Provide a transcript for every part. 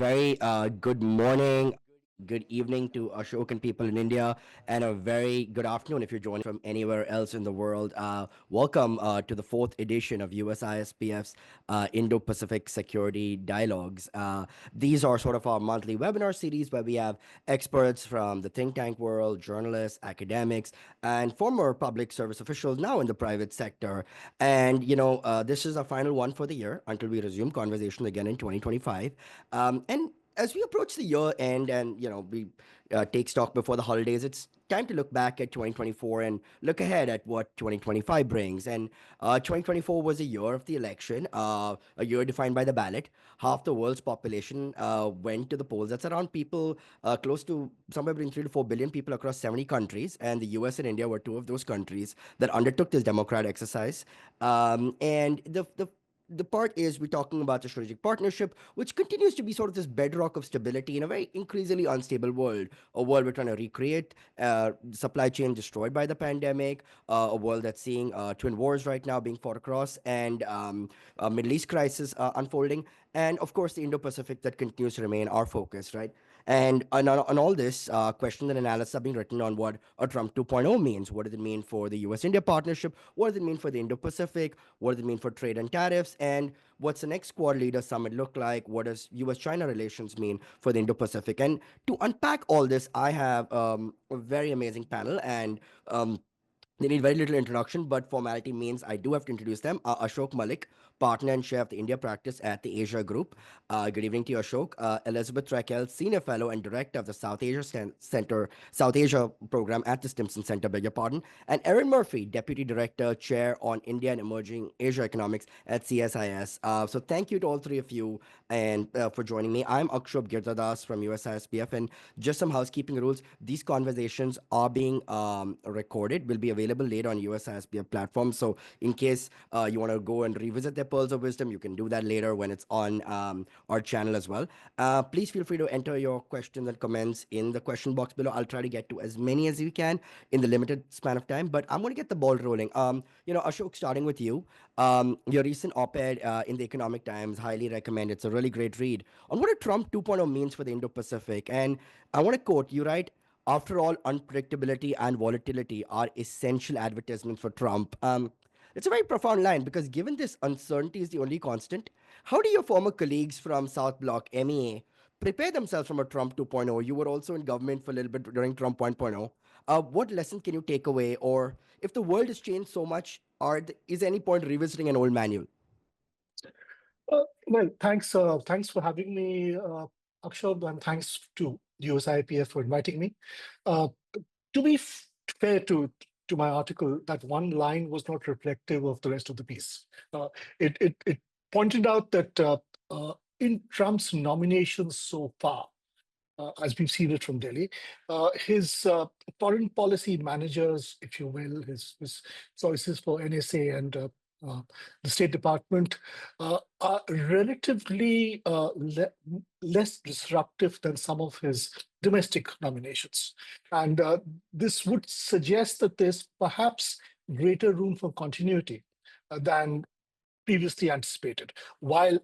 very good morning, good evening to Ashok and people in India, and a very good afternoon if you're joining from anywhere else in the world. Welcome to the fourth edition of USISPF's Indo-Pacific Security Dialogues. These are sort of our monthly webinar series where we have experts from the think tank world, journalists, academics, and former public service officials now in the private sector. And, this is our final one for the year until we resume conversations again in 2025. And as we approach the year end and we take stock before the holidays, it's time to look back at 2024 and look ahead at what 2025 brings. And 2024 was a year of the election, a year defined by the ballot. Half the world's population went to the polls. That's around people close to somewhere between 3 to 4 billion people across 70 countries, and the US and India were two of those countries that undertook this democratic exercise. And the part is we're talking about the strategic partnership, which continues to be sort of this bedrock of stability in a very increasingly unstable world. A world we're trying to recreate, supply chain destroyed by the pandemic, a world that's seeing twin wars right now being fought across, and a Middle East crisis unfolding, and of course the Indo-Pacific that continues to remain our focus, right? And on all this, questions and analysis are being written on what a Trump 2.0 means. What does it mean for the US-India partnership? What does it mean for the Indo-Pacific? What does it mean for trade and tariffs? And what's the next Quad Leader Summit look like? What does US-China relations mean for the Indo-Pacific? And to unpack all this, I have a very amazing panel, and they need very little introduction, but formality means I do have to introduce them. Ashok Malik, partner and chair of the India practice at the Asia Group. Good evening to you, Ashok. Elizabeth Threlkeld, senior fellow and director of the South Asia program at the Stimson Center, beg your pardon. And Erin Murphy, deputy director, chair on India and emerging Asia economics at CSIS. So thank you to all three of you and for joining me. I'm Akshobh Giridharadas from USISPF, and just some housekeeping rules. These conversations are being recorded, will be available later on USISPF platform. So in case you want to go and revisit their pearls of wisdom, you can do that later when it's on our channel as well. Please feel free to enter your questions and comments in the question box below. I'll try to get to as many as we can in the limited span of time, but I'm going to get the ball rolling. Ashok, starting with you. Your recent op-ed in the Economic Times, highly recommend. It's a really great read on what a Trump 2.0 means for the Indo-Pacific. And I want to quote you, right? After all, unpredictability and volatility are essential advertisements for Trump. It's a very profound line because given this uncertainty is the only constant, how do your former colleagues from South Bloc, MEA, prepare themselves from a Trump 2.0? You were also in government for a little bit during Trump 1.0. What lesson can you take away? Or if the world has changed so much, is there any point revisiting an old manual? Well, thanks for having me, Akshobh, and thanks to USIPF for inviting me. Uh, to be fair to my article, that one line was not reflective of the rest of the piece. It pointed out that in Trump's nominations so far, as we've seen it from Delhi, his foreign policy managers, if you will, his choices for NSA and the State Department are relatively less disruptive than some of his domestic nominations. And this would suggest that there's perhaps greater room for continuity than previously anticipated, while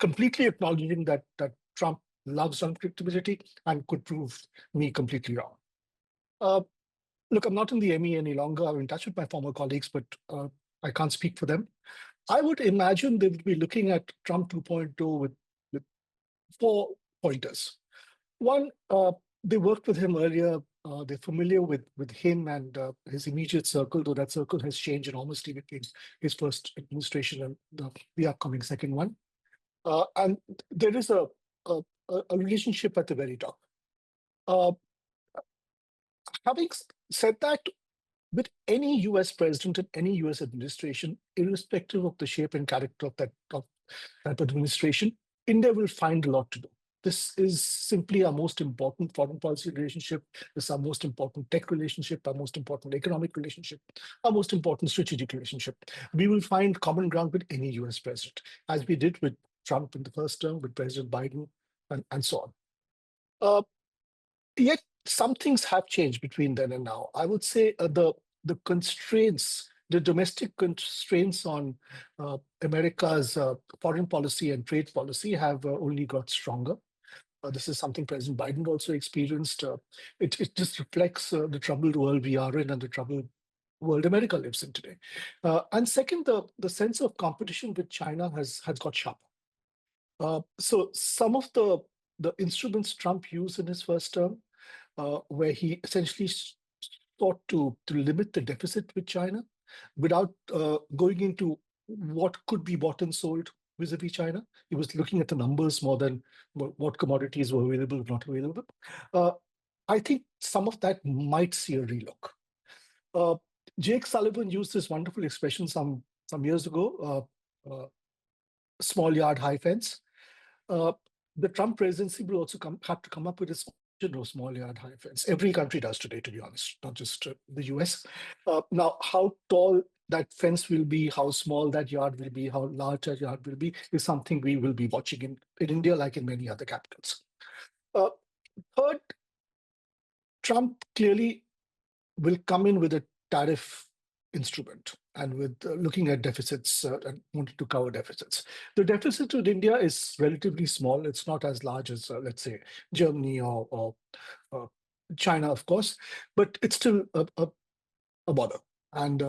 completely acknowledging that Trump loves unpredictability and could prove me completely wrong. Look, I'm not in the ME any longer. I'm in touch with my former colleagues, but I can't speak for them. I would imagine they would be looking at Trump 2.0 with 4 pointers. One, they worked with him earlier. They're familiar with him and his immediate circle, though that circle has changed enormously between his first administration and the upcoming second one. And there is a relationship at the very top. Having said that, with any US president and any US administration, irrespective of the shape and character of that administration, India will find a lot to do. This is simply our most important foreign policy relationship. This is our most important tech relationship, our most important economic relationship, our most important strategic relationship. We will find common ground with any US president, as we did with Trump in the first term, with President Biden, and so on. Yet some things have changed between then and now. I would say the constraints, the domestic constraints on America's foreign policy and trade policy have only got stronger. This is something President Biden also experienced. It just reflects the troubled world we are in and the troubled world America lives in today. And second, the sense of competition with China has got sharper. So some of the instruments Trump used in his first term, where he essentially sought to limit the deficit with China without going into what could be bought and sold vis-a-vis China. He was looking at the numbers more than what commodities were available or not available. Uh, I think some of that might see a relook. Uh, Jake Sullivan used this wonderful expression some years ago, small yard, high fence. Uh, the Trump presidency will also have to come up with its own small yard, high fence. Every country does today, to be honest, not just the US. Now, how tall that fence will be, how small that yard will be, how large that yard will be, is something we will be watching in India, like in many other capitals. Uh, Third, Trump clearly will come in with a tariff instrument and with looking at deficits and wanting to cover deficits. The deficit with India is relatively small. It's not as large as, let's say, Germany or uh, China, of course, but it's still a bother. And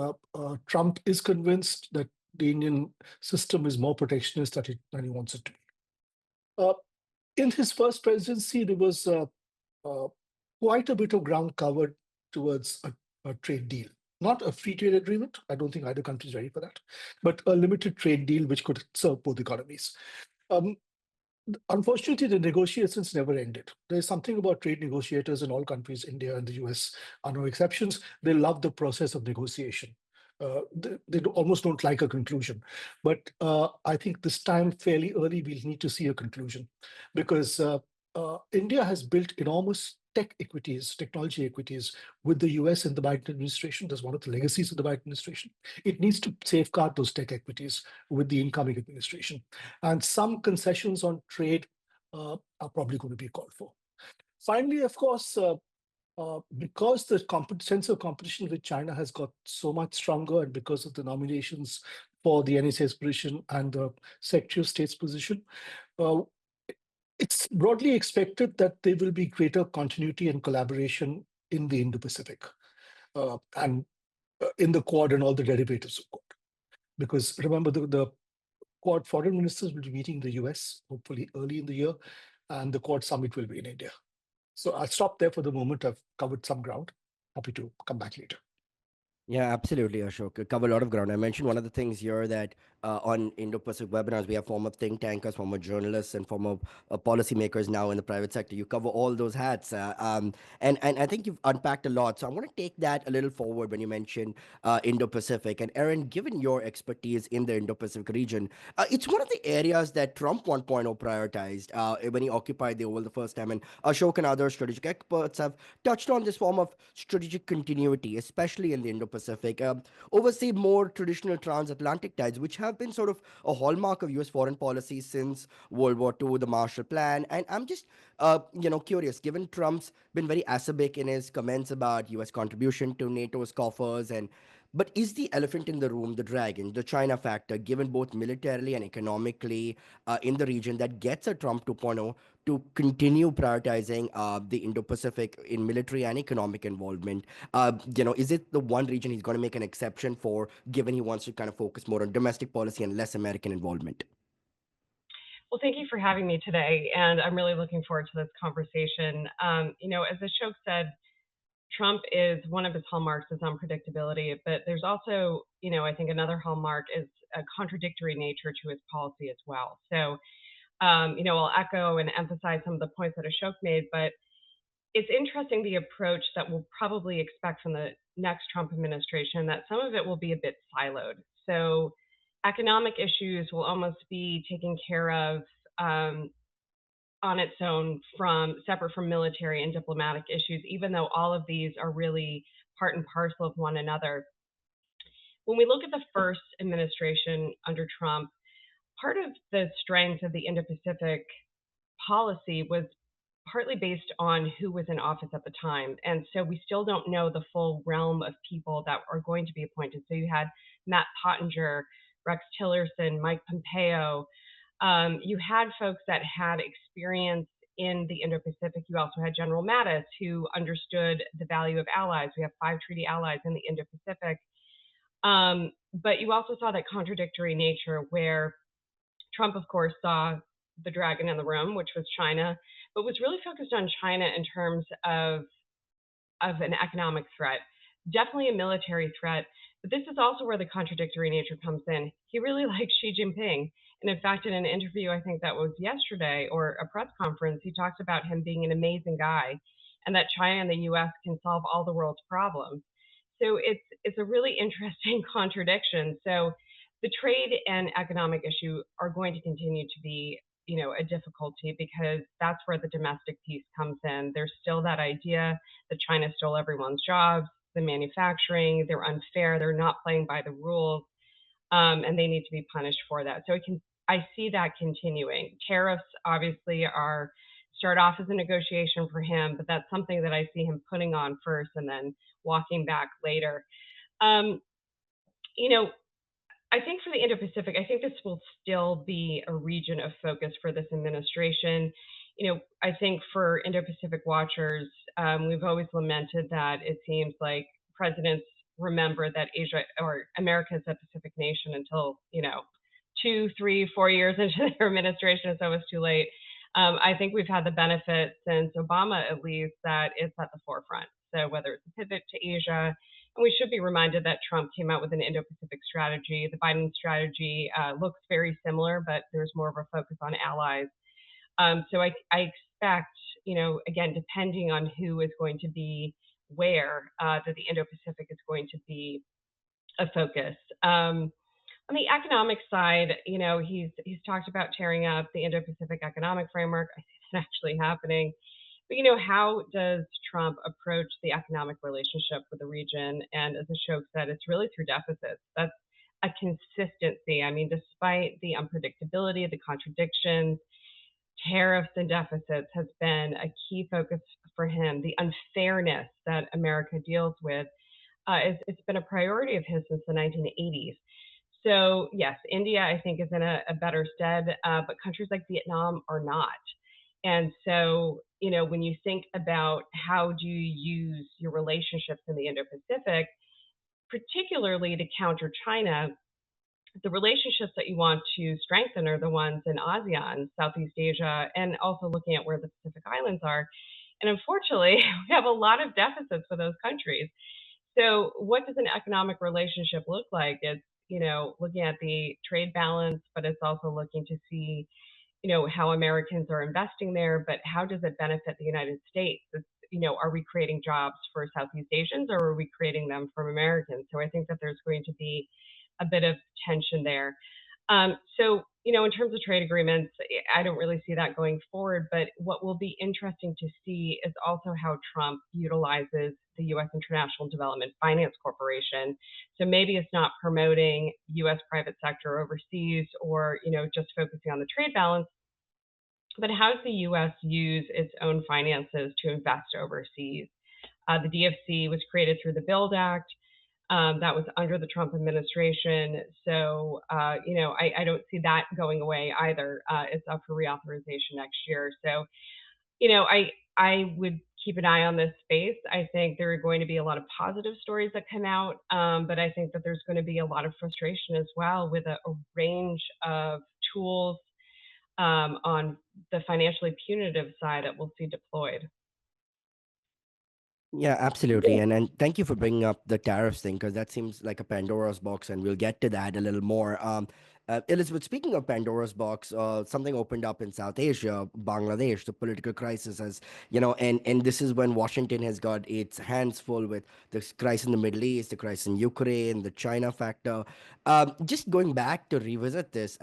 Trump is convinced that the Indian system is more protectionist than he wants it to be. Uh, in his first presidency, there was uh, quite a bit of ground covered towards a trade deal. Not a free trade agreement. I don't think either country is ready for that, but a limited trade deal which could serve both economies. Um, Unfortunately, the negotiations never ended. There's something about trade negotiators in all countries, India and the US are no exceptions. They love the process of negotiation. They almost don't like a conclusion. But I think this time, fairly early, we'll need to see a conclusion because India has built enormous tech equities, technology equities with the US and the Biden administration. That's one of the legacies of the Biden administration. It needs to safeguard those tech equities with the incoming administration. And some concessions on trade are probably going to be called for. Finally, of course, because the sense of competition with China has got so much stronger, and because of the nominations for the NSA's position and the Secretary of State's position, uh, it's broadly expected that there will be greater continuity and collaboration in the Indo-Pacific and in the Quad and all the derivatives of Quad. Because remember, the Quad foreign ministers will be meeting in the US, hopefully early in the year, and the Quad summit will be in India. So I'll stop there for the moment. I've covered some ground. Happy to come back later. Yeah, absolutely, Ashok. Cover a lot of ground. I mentioned one of the things here that on Indo-Pacific webinars, we have former think tankers, former journalists, and former policymakers now in the private sector. You cover all those hats, and I think you've unpacked a lot. So I want to take that a little forward when you mentioned Indo-Pacific. And Erin, given your expertise in the Indo-Pacific region, it's one of the areas that Trump 1.0 prioritized when he occupied the Oval the first time. And Ashok and other strategic experts have touched on this form of strategic continuity, especially in the Indo-Pacific, oversee more traditional transatlantic ties, which have been sort of a hallmark of U.S. foreign policy since World War II, the Marshall Plan. And I'm just, curious, given Trump's been very acerbic in his comments about U.S. contribution to NATO's coffers, and but is the elephant in the room the dragon, the China factor, given both militarily and economically in the region, that gets a Trump 2.0 to continue prioritizing the Indo-Pacific in military and economic involvement? Is it the one region he's going to make an exception for, given he wants to kind of focus more on domestic policy and less American involvement? Well, thank you for having me today, and I'm really looking forward to this conversation. As Ashok said, Trump is one of his hallmarks is unpredictability, but there's also, I think another hallmark is a contradictory nature to his policy as well. So, I'll echo and emphasize some of the points that Ashok made, but it's interesting the approach that we'll probably expect from the next Trump administration, that some of it will be a bit siloed. So economic issues will almost be taken care of on its own, from separate from military and diplomatic issues, even though all of these are really part and parcel of one another. When we look at the first administration under Trump, part of the strength of the Indo-Pacific policy was partly based on who was in office at the time. And so we still don't know the full realm of people that are going to be appointed. So you had Matt Pottinger, Rex Tillerson, Mike Pompeo. You had folks that had experience in the Indo-Pacific, you also had General Mattis, who understood the value of allies. We have 5 treaty allies in the Indo-Pacific. But you also saw that contradictory nature where Trump, of course, saw the dragon in the room, which was China, but was really focused on China in terms of an economic threat, definitely a military threat. But this is also where the contradictory nature comes in. He really likes Xi Jinping. And in fact, in an interview, I think that was yesterday or a press conference, he talked about him being an amazing guy and that China and the US can solve all the world's problems. So it's a really interesting contradiction. So the trade and economic issue are going to continue to be, a difficulty because that's where the domestic piece comes in. There's still that idea that China stole everyone's jobs, the manufacturing, they're unfair, they're not playing by the rules, and they need to be punished for that. So I see that continuing. Tariffs obviously are start off as a negotiation for him, but that's something that I see him putting on first and then walking back later. Um, you know, I think for the Indo-Pacific, I think this will still be a region of focus for this administration. I think for Indo-Pacific watchers, we've always lamented that it seems like presidents remember that Asia or America is a Pacific nation until, 2, 3, 4 years into their administration, so it's too late. I think we've had the benefit since Obama, at least, that it's at the forefront. So whether it's a pivot to Asia, and we should be reminded that Trump came out with an Indo-Pacific strategy. The Biden strategy looks very similar, but there's more of a focus on allies. So I expect, again, depending on who is going to be where, that the Indo-Pacific is going to be a focus. On the economic side, he's talked about tearing up the Indo-Pacific economic framework. I see that actually happening. But how does Trump approach the economic relationship with the region? And as Ashok said, it's really through deficits. That's a consistency. I mean, despite the unpredictability, the contradictions, tariffs and deficits has been a key focus for him. The unfairness that America deals with, it's been a priority of his since the 1980s. So yes, India, I think, is in a better stead, but countries like Vietnam are not. And so, when you think about how do you use your relationships in the Indo-Pacific, particularly to counter China, the relationships that you want to strengthen are the ones in ASEAN, Southeast Asia, and also looking at where the Pacific Islands are. And unfortunately, we have a lot of deficits for those countries. So, what does an economic relationship look like? It's, looking at the trade balance, but it's also looking to see, how Americans are investing there, but how does it benefit the United States? It's, are we creating jobs for Southeast Asians or are we creating them from Americans? So, I think that there's going to be a bit of tension there. So, in terms of trade agreements, I don't really see that going forward. But what will be interesting to see is also how Trump utilizes the U.S. International Development Finance Corporation. So maybe it's not promoting U.S. private sector overseas or, just focusing on the trade balance, but how does the U.S. use its own finances to invest overseas? The DFC was created through the BUILD Act. That was under the Trump administration. So, I don't see that going away either. It's up for reauthorization next year. So, I would keep an eye on this space. I think there are going to be a lot of positive stories that come out, but I think that there's going to be a lot of frustration as well with a range of tools on the financially punitive side that we'll see deployed. Yeah, absolutely. And thank you for bringing up the tariffs thing because that seems like a Pandora's box, and we'll get to that a little more. Elizabeth, speaking of Pandora's box, something opened up in South Asia, Bangladesh. The political crisis has, and this is when Washington has got its hands full with the crisis in the Middle East, the crisis in Ukraine, the China factor. Just going back to revisit this,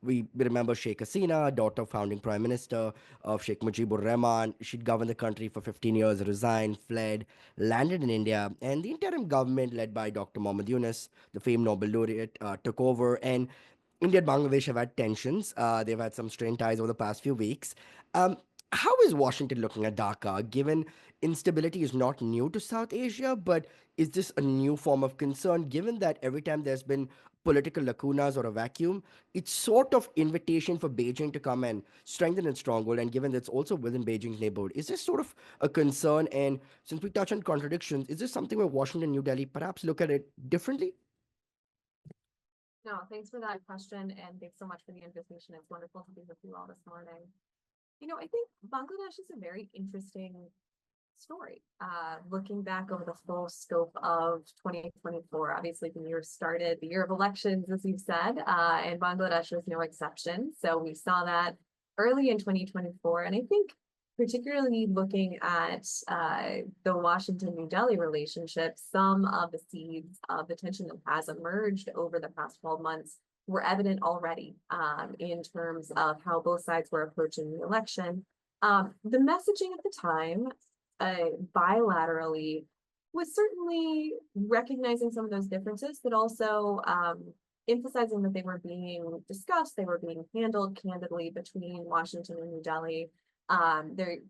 we remember Sheikh Hasina, daughter of founding prime minister of Sheikh Mujibur Rahman. She'd governed the country for 15 years, resigned, fled, landed in India, and the interim government led by Dr. Mohammad Yunus, the famed Nobel laureate, took over. And India and Bangladesh have had tensions. They've had some strained ties over the past few weeks. Um, how is Washington looking at Dhaka, given instability is not new to South Asia, but is this a new form of concern, given that every time there's been political lacunas or a vacuum. It's sort of invitation for Beijing to come and strengthen its stronghold. And given that it's also within Beijing's neighborhood, is this sort of a concern? And since we touch on contradictions, is this something where Washington and New Delhi perhaps look at it differently? No, thanks for that question, and thanks so much for the invitation. It's wonderful to be with you all this morning. I think Bangladesh is a very interesting story. Looking back over the full scope of 2024, obviously the year started, the year of elections, as you said, and Bangladesh was no exception. So we saw that early in 2024, and I think particularly looking at the Washington-New Delhi relationship, some of the seeds of the tension that has emerged over the past 12 months were evident already in terms of how both sides were approaching the election. The messaging at the time, bilaterally, was certainly recognizing some of those differences, but also emphasizing that they were being discussed, they were being handled candidly between Washington and New Delhi.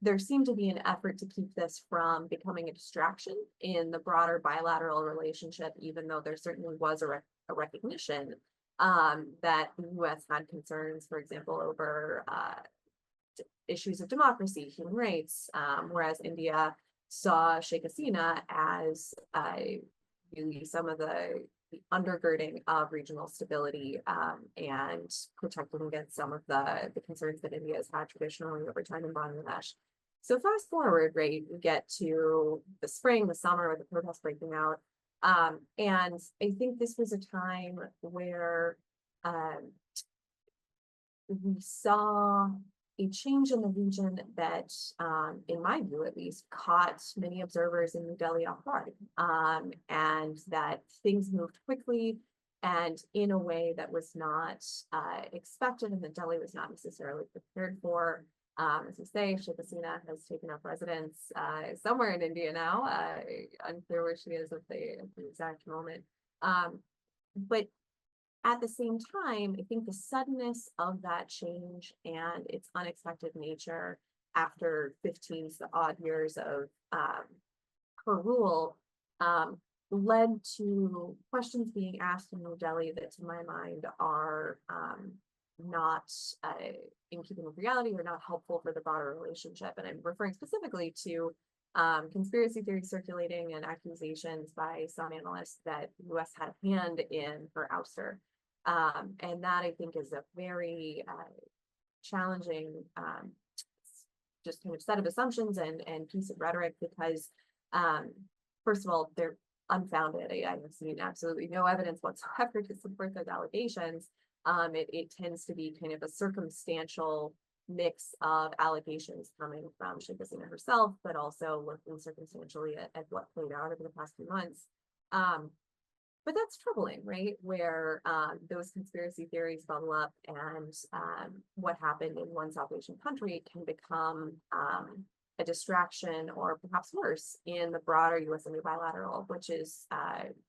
There seemed to be an effort to keep this from becoming a distraction in the broader bilateral relationship, even though there certainly was a recognition that the U.S. had concerns, for example, over issues of democracy, human rights, whereas India saw Sheikh Hasina as really some of the undergirding of regional stability and protecting against some of the concerns that India has had traditionally over time in Bangladesh. So fast forward, right, we get to the spring, the summer, with the protests breaking out. And I think this was a time where we saw a change in the region that, in my view at least, caught many observers in New Delhi off guard, and that things moved quickly and in a way that was not expected, and that Delhi was not necessarily prepared for. As you say, Sheikh Hasina has taken up residence somewhere in India now. Unclear where she is at the exact moment. But at the same time, I think the suddenness of that change and its unexpected nature after 15 odd years of her rule led to questions being asked in New Delhi that, to my mind, are not in keeping with reality or not helpful for the broader relationship. And I'm referring specifically to conspiracy theories circulating and accusations by some analysts that the US had a hand in her ouster. And that, I think, is a very challenging just kind of set of assumptions and piece of rhetoric, because first of all, they're unfounded. I have seen absolutely no evidence whatsoever to support those allegations. It tends to be kind of a circumstantial mix of allegations coming from Sheikh Hasina herself, but also looking circumstantially at what played out over the past few months. But that's troubling, right? Where those conspiracy theories bubble up, and what happened in one South Asian country can become a distraction, or perhaps worse, in the broader US-India bilateral, which is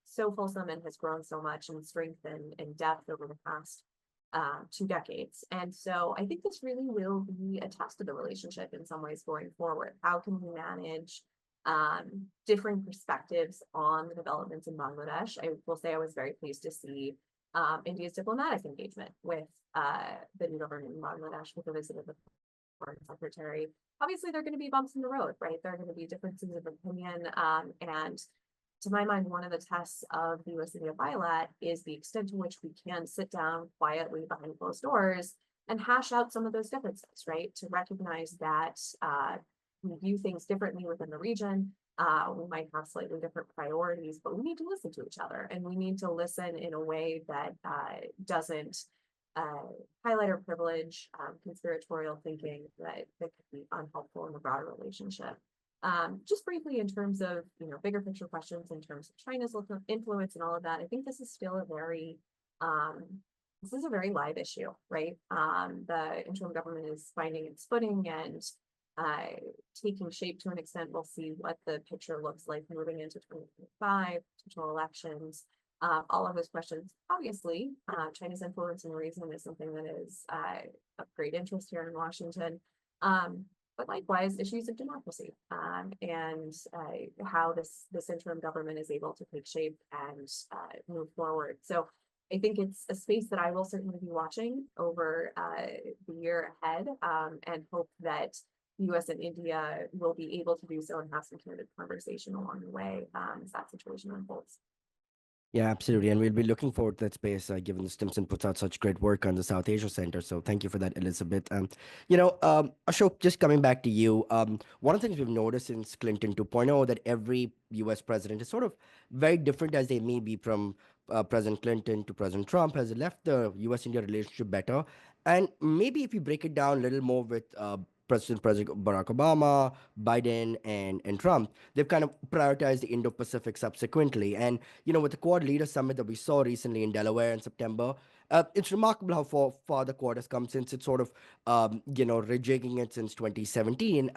so fulsome and has grown so much in strength and depth over the past 2 decades. And so I think this really will be a test of the relationship in some ways going forward. How can we manage different perspectives on the developments in Bangladesh? I will say I was very pleased to see India's diplomatic engagement with the new government in Bangladesh with the visit of the foreign secretary. Obviously, there are going to be bumps in the road, right? There are going to be differences of opinion. And to my mind, one of the tests of the US-India bilat is the extent to which we can sit down quietly behind closed doors and hash out some of those differences, right? To recognize that we view things differently within the region. We might have slightly different priorities, but we need to listen to each other, and we need to listen in a way that doesn't highlight or privilege conspiratorial thinking that could be unhelpful in the broader relationship. Just briefly, in terms of bigger picture questions, in terms of China's influence and all of that, I think this is still a very live issue, right? The interim government is finding its footing and taking shape to an extent. We'll see what the picture looks like moving into 2025, potential elections. All of those questions, obviously, China's influence in the region is something that is of great interest here in Washington. But likewise, issues of democracy and how this interim government is able to take shape and move forward. So I think it's a space that I will certainly be watching over the year ahead, and hope that the US and India will be able to do so and have some candid conversation along the way as that situation unfolds. Yeah, absolutely. And we'll be looking forward to that space, given the Stimson puts out such great work on the South Asia Center. So thank you for that, Elizabeth. Ashok, just coming back to you, one of the things we've noticed since Clinton 2.0 that every US president is sort of very different as they may be from President Clinton to President Trump has left the US India relationship better. And maybe if you break it down a little more with President Barack Obama, Biden, and Trump, they've kind of prioritized the Indo-Pacific subsequently. And with the Quad Leader Summit that we saw recently in Delaware in September, it's remarkable how far the Quad has come since it's sort of, rejigging it since 2017.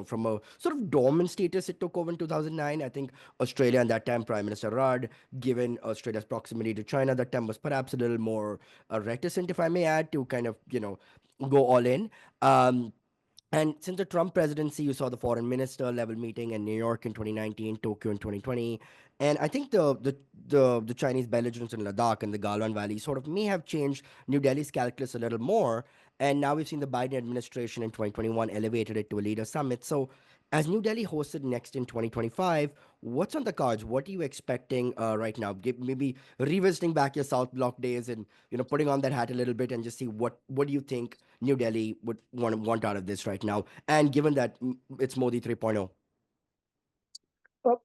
From a sort of dormant status it took over in 2009. I think Australia, and that time Prime Minister Rudd, given Australia's proximity to China, that time was perhaps a little more reticent, if I may add, to kind of, go all in. Um, and since the Trump presidency, you saw the foreign minister level meeting in New York in 2019, Tokyo in 2020, and I think the Chinese belligerence in Ladakh and the Galwan Valley sort of may have changed New Delhi's calculus a little more. And now we've seen the Biden administration in 2021 elevated it to a leader summit. So, as New Delhi hosted next in 2025, what's on the cards? What are you expecting right now? Maybe revisiting back your South Bloc days and putting on that hat a little bit and just see what do you think New Delhi would want out of this right now? And given that it's Modi 3.0.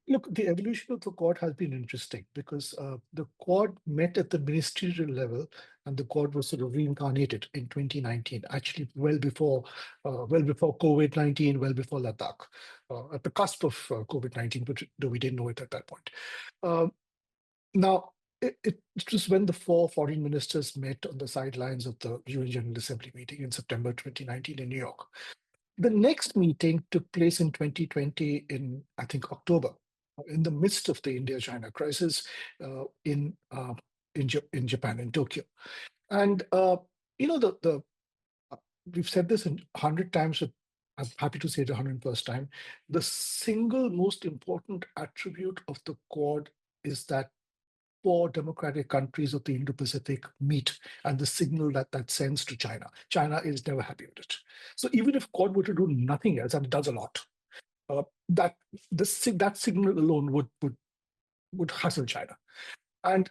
Look, the evolution of the Quad has been interesting because the Quad met at the ministerial level, and the Quad was sort of reincarnated in 2019. Actually, well before COVID-19, well before Ladakh, at the cusp of COVID-19, but though we didn't know it at that point. Now, it was when the four foreign ministers met on the sidelines of the UN General Assembly meeting in September 2019 in New York. The next meeting took place in 2020 in, I think, October, in the midst of the India-China crisis in Japan, in Tokyo. And we've said this 100 times, but I'm happy to say it 101st time. The single most important attribute of the Quad is that four democratic countries of the Indo-Pacific meet, and the signal that sends to China. China is never happy with it. So even if Quad were to do nothing else, and it does a lot, that signal alone would hustle China. And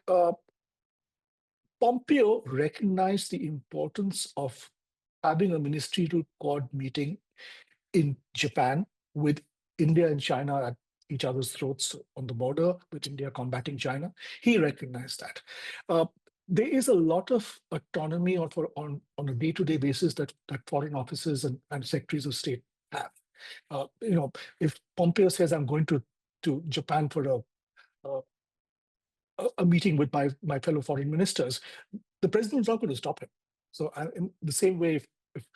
Pompeo recognized the importance of having a ministerial Quad meeting in Japan with India and China at each other's throats on the border, with India combating China. He recognized that. There is a lot of autonomy on a day-to-day basis that foreign officers and secretaries of state have. If Pompeo says, I'm going to Japan for a meeting with my fellow foreign ministers, the president is not going to stop him. So in the same way, if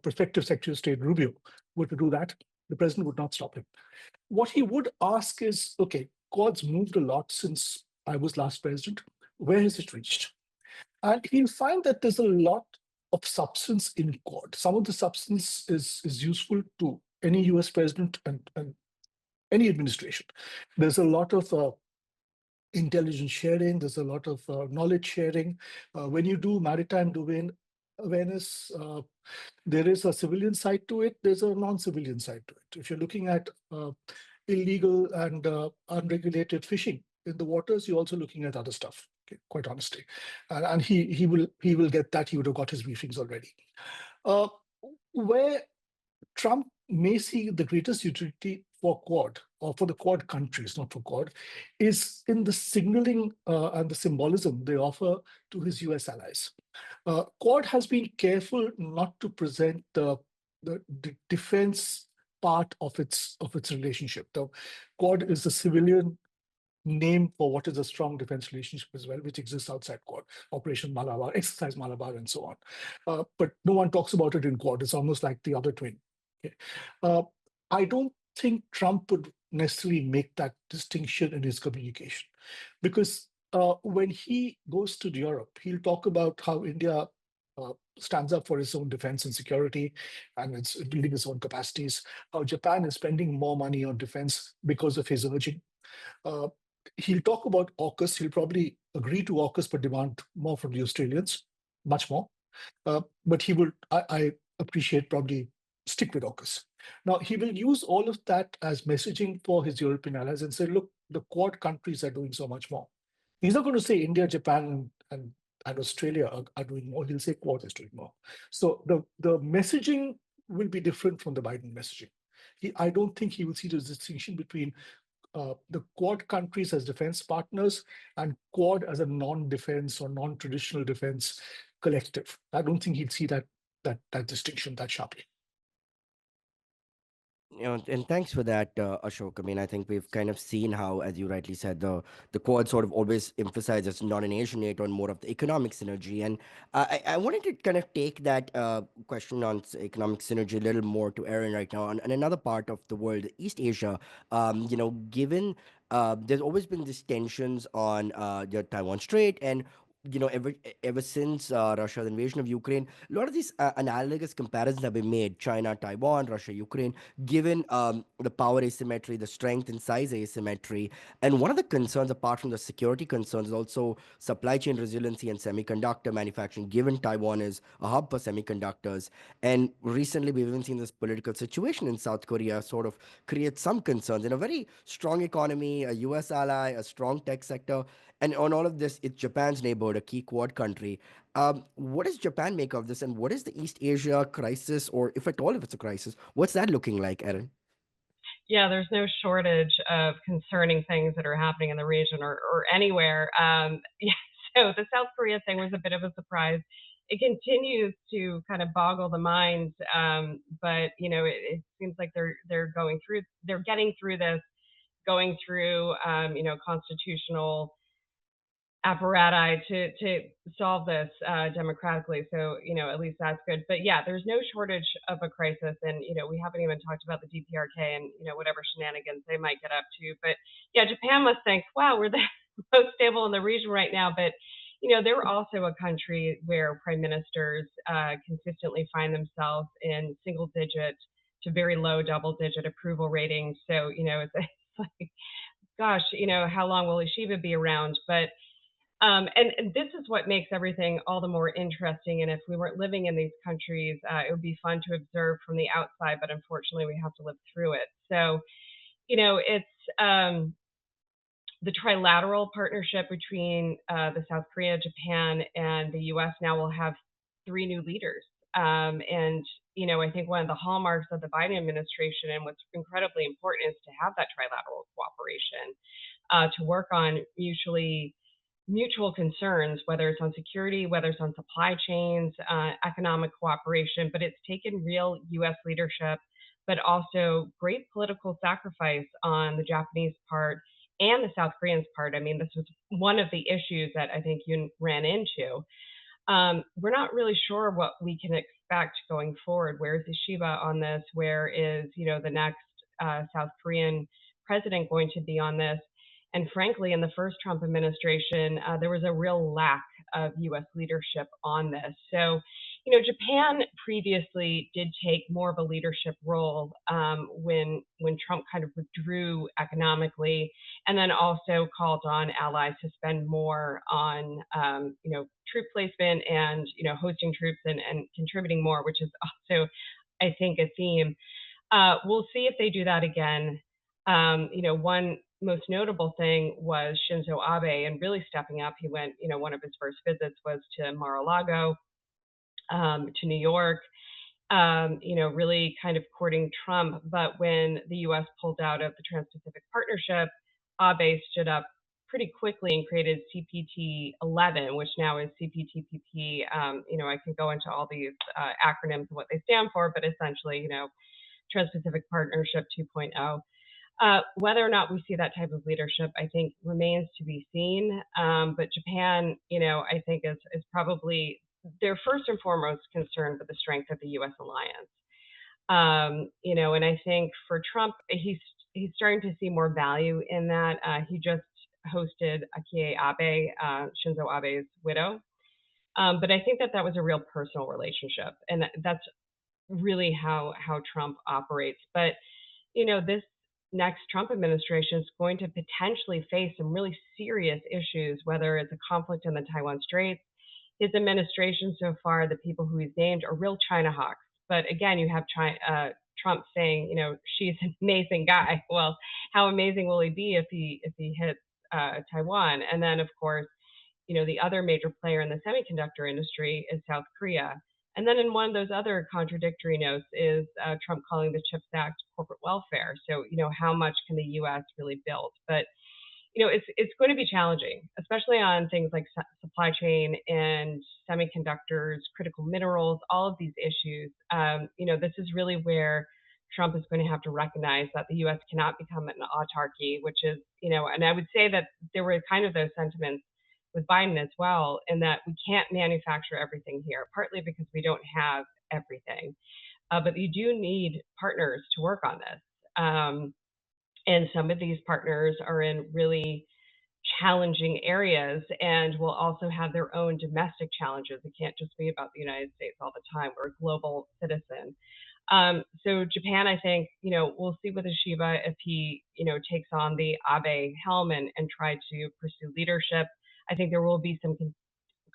prospective Secretary of State Rubio were to do that, the president would not stop him. What he would ask is, okay, Quad's moved a lot since I was last president. Where has it reached? And he'll find that there's a lot of substance in Quad. Some of the substance is useful to any US president and any administration. There's a lot of intelligence sharing. There's a lot of knowledge sharing. When you do maritime domain awareness, there is a civilian side to it. There's a non-civilian side to it. If you're looking at illegal and unregulated fishing in the waters, you're also looking at other stuff. Okay, quite honestly, and he will get that. He would have got his briefings already. Where Trump may see the greatest utility for Quad, or for the Quad countries, not for Quad, is in the signaling and the symbolism they offer to his US allies. Quad has been careful not to present the defense part of its relationship. The Quad is a civilian name for what is a strong defense relationship as well, which exists outside Quad, Operation Malabar, Exercise Malabar, and so on. But no one talks about it in Quad. It's almost like the other twin. Okay. I don't think Trump would necessarily make that distinction in his communication, because when he goes to Europe, he'll talk about how India stands up for its own defense and security, and it's building its own capacities. How Japan is spending more money on defense because of his urging. he'll talk about AUKUS. He'll probably agree to AUKUS, but demand more from the Australians, much more. But he will, I appreciate, probably stick with AUKUS. Now, he will use all of that as messaging for his European allies and say, look, the Quad countries are doing so much more. He's not going to say India, Japan, and Australia are doing more. He'll say Quad is doing more. So the messaging will be different from the Biden messaging. I don't think he will see the distinction between the Quad countries as defense partners and Quad as a non-defense or non-traditional defense collective. I don't think he'd see that distinction that sharply. And thanks for that, Ashok. I mean, I think we've kind of seen how, as you rightly said, the Quad sort of always emphasizes not an Asian NATO and more of the economic synergy. And I wanted to kind of take that question on economic synergy a little more to Erin right now. On another part of the world, East Asia, given there's always been these tensions on the Taiwan Strait, and ever since Russia's invasion of Ukraine, a lot of these analogous comparisons have been made: China, Taiwan, Russia, Ukraine, given the power asymmetry, the strength and size asymmetry. And one of the concerns, apart from the security concerns, is also supply chain resiliency and semiconductor manufacturing, given Taiwan is a hub for semiconductors. And recently, we've even seen this political situation in South Korea sort of create some concerns. In a very strong economy, a US ally, a strong tech sector, and on all of this, it's Japan's neighborhood, a key Quad country. What does Japan make of this, and what is the East Asia crisis, or if at all, if it's a crisis, what's that looking like, Erin? Yeah, there's no shortage of concerning things that are happening in the region or anywhere. Yeah, so the South Korea thing was a bit of a surprise. It continues to kind of boggle the mind, but it seems like they're getting through this, going through constitutional apparatus to solve this democratically. So at least that's good. But yeah, there's no shortage of a crisis, and we haven't even talked about the DPRK and whatever shenanigans they might get up to. But yeah, Japan must think, wow, we're the most stable in the region right now. But they're also a country where prime ministers consistently find themselves in single digit to very low double digit approval ratings. So it's like, gosh, how long will Ishiba be around? But and this is what makes everything all the more interesting. And if we weren't living in these countries, it would be fun to observe from the outside, but unfortunately, we have to live through it. So, it's the trilateral partnership between the South Korea, Japan, and the U.S. now will have three new leaders. And I think one of the hallmarks of the Biden administration and what's incredibly important is to have that trilateral cooperation to work on mutual concerns, whether it's on security, whether it's on supply chains, economic cooperation. But it's taken real U.S. leadership, but also great political sacrifice on the Japanese part and the South Koreans' part. I mean, this was one of the issues that I think you ran into. We're not really sure what we can expect going forward. Where is Ishiba on this? Where is the next South Korean president going to be on this? And frankly, in the first Trump administration, there was a real lack of U.S. leadership on this. So, Japan previously did take more of a leadership role when Trump kind of withdrew economically, and then also called on allies to spend more on troop placement and hosting troops and contributing more, which is also, I think, a theme. We'll see if they do that again. One most notable thing was Shinzo Abe and really stepping up. He went, one of his first visits was to Mar-a-Lago, to New York, really kind of courting Trump. But when the U.S. pulled out of the Trans-Pacific Partnership, Abe stood up pretty quickly and created CPT 11, which now is CPTPP. I can go into all these acronyms and what they stand for, but essentially, Trans-Pacific Partnership 2.0. Whether or not we see that type of leadership, I think, remains to be seen. But Japan, I think is probably they're first and foremost concerned with the strength of the U.S. alliance. And I think for Trump, he's starting to see more value in that. He just hosted Akie Abe, Shinzo Abe's widow. But I think that was a real personal relationship, and that's really how Trump operates. But this next Trump administration is going to potentially face some really serious issues, whether it's a conflict in the Taiwan Straits. His administration so far, the people who he's named are real China hawks. But again, you have Trump saying, she's an amazing guy. Well, how amazing will he be if he hits Taiwan? And then, of course, the other major player in the semiconductor industry is South Korea. And then in one of those other contradictory notes is Trump calling the CHIPS Act corporate welfare. So, how much can the U.S. really build? But, it's going to be challenging, especially on things like supply chain and semiconductors, critical minerals, all of these issues. This is really where Trump is going to have to recognize that the U.S. cannot become an autarky, which is, and I would say that there were kind of those sentiments with Biden as well, in that we can't manufacture everything here, partly because we don't have everything. But you do need partners to work on this. And some of these partners are in really challenging areas and will also have their own domestic challenges. It can't just be about the United States all the time. We're a global citizen. So Japan, I think, we'll see with Ishiba if he, takes on the Abe helm and try to pursue leadership. I think there will be some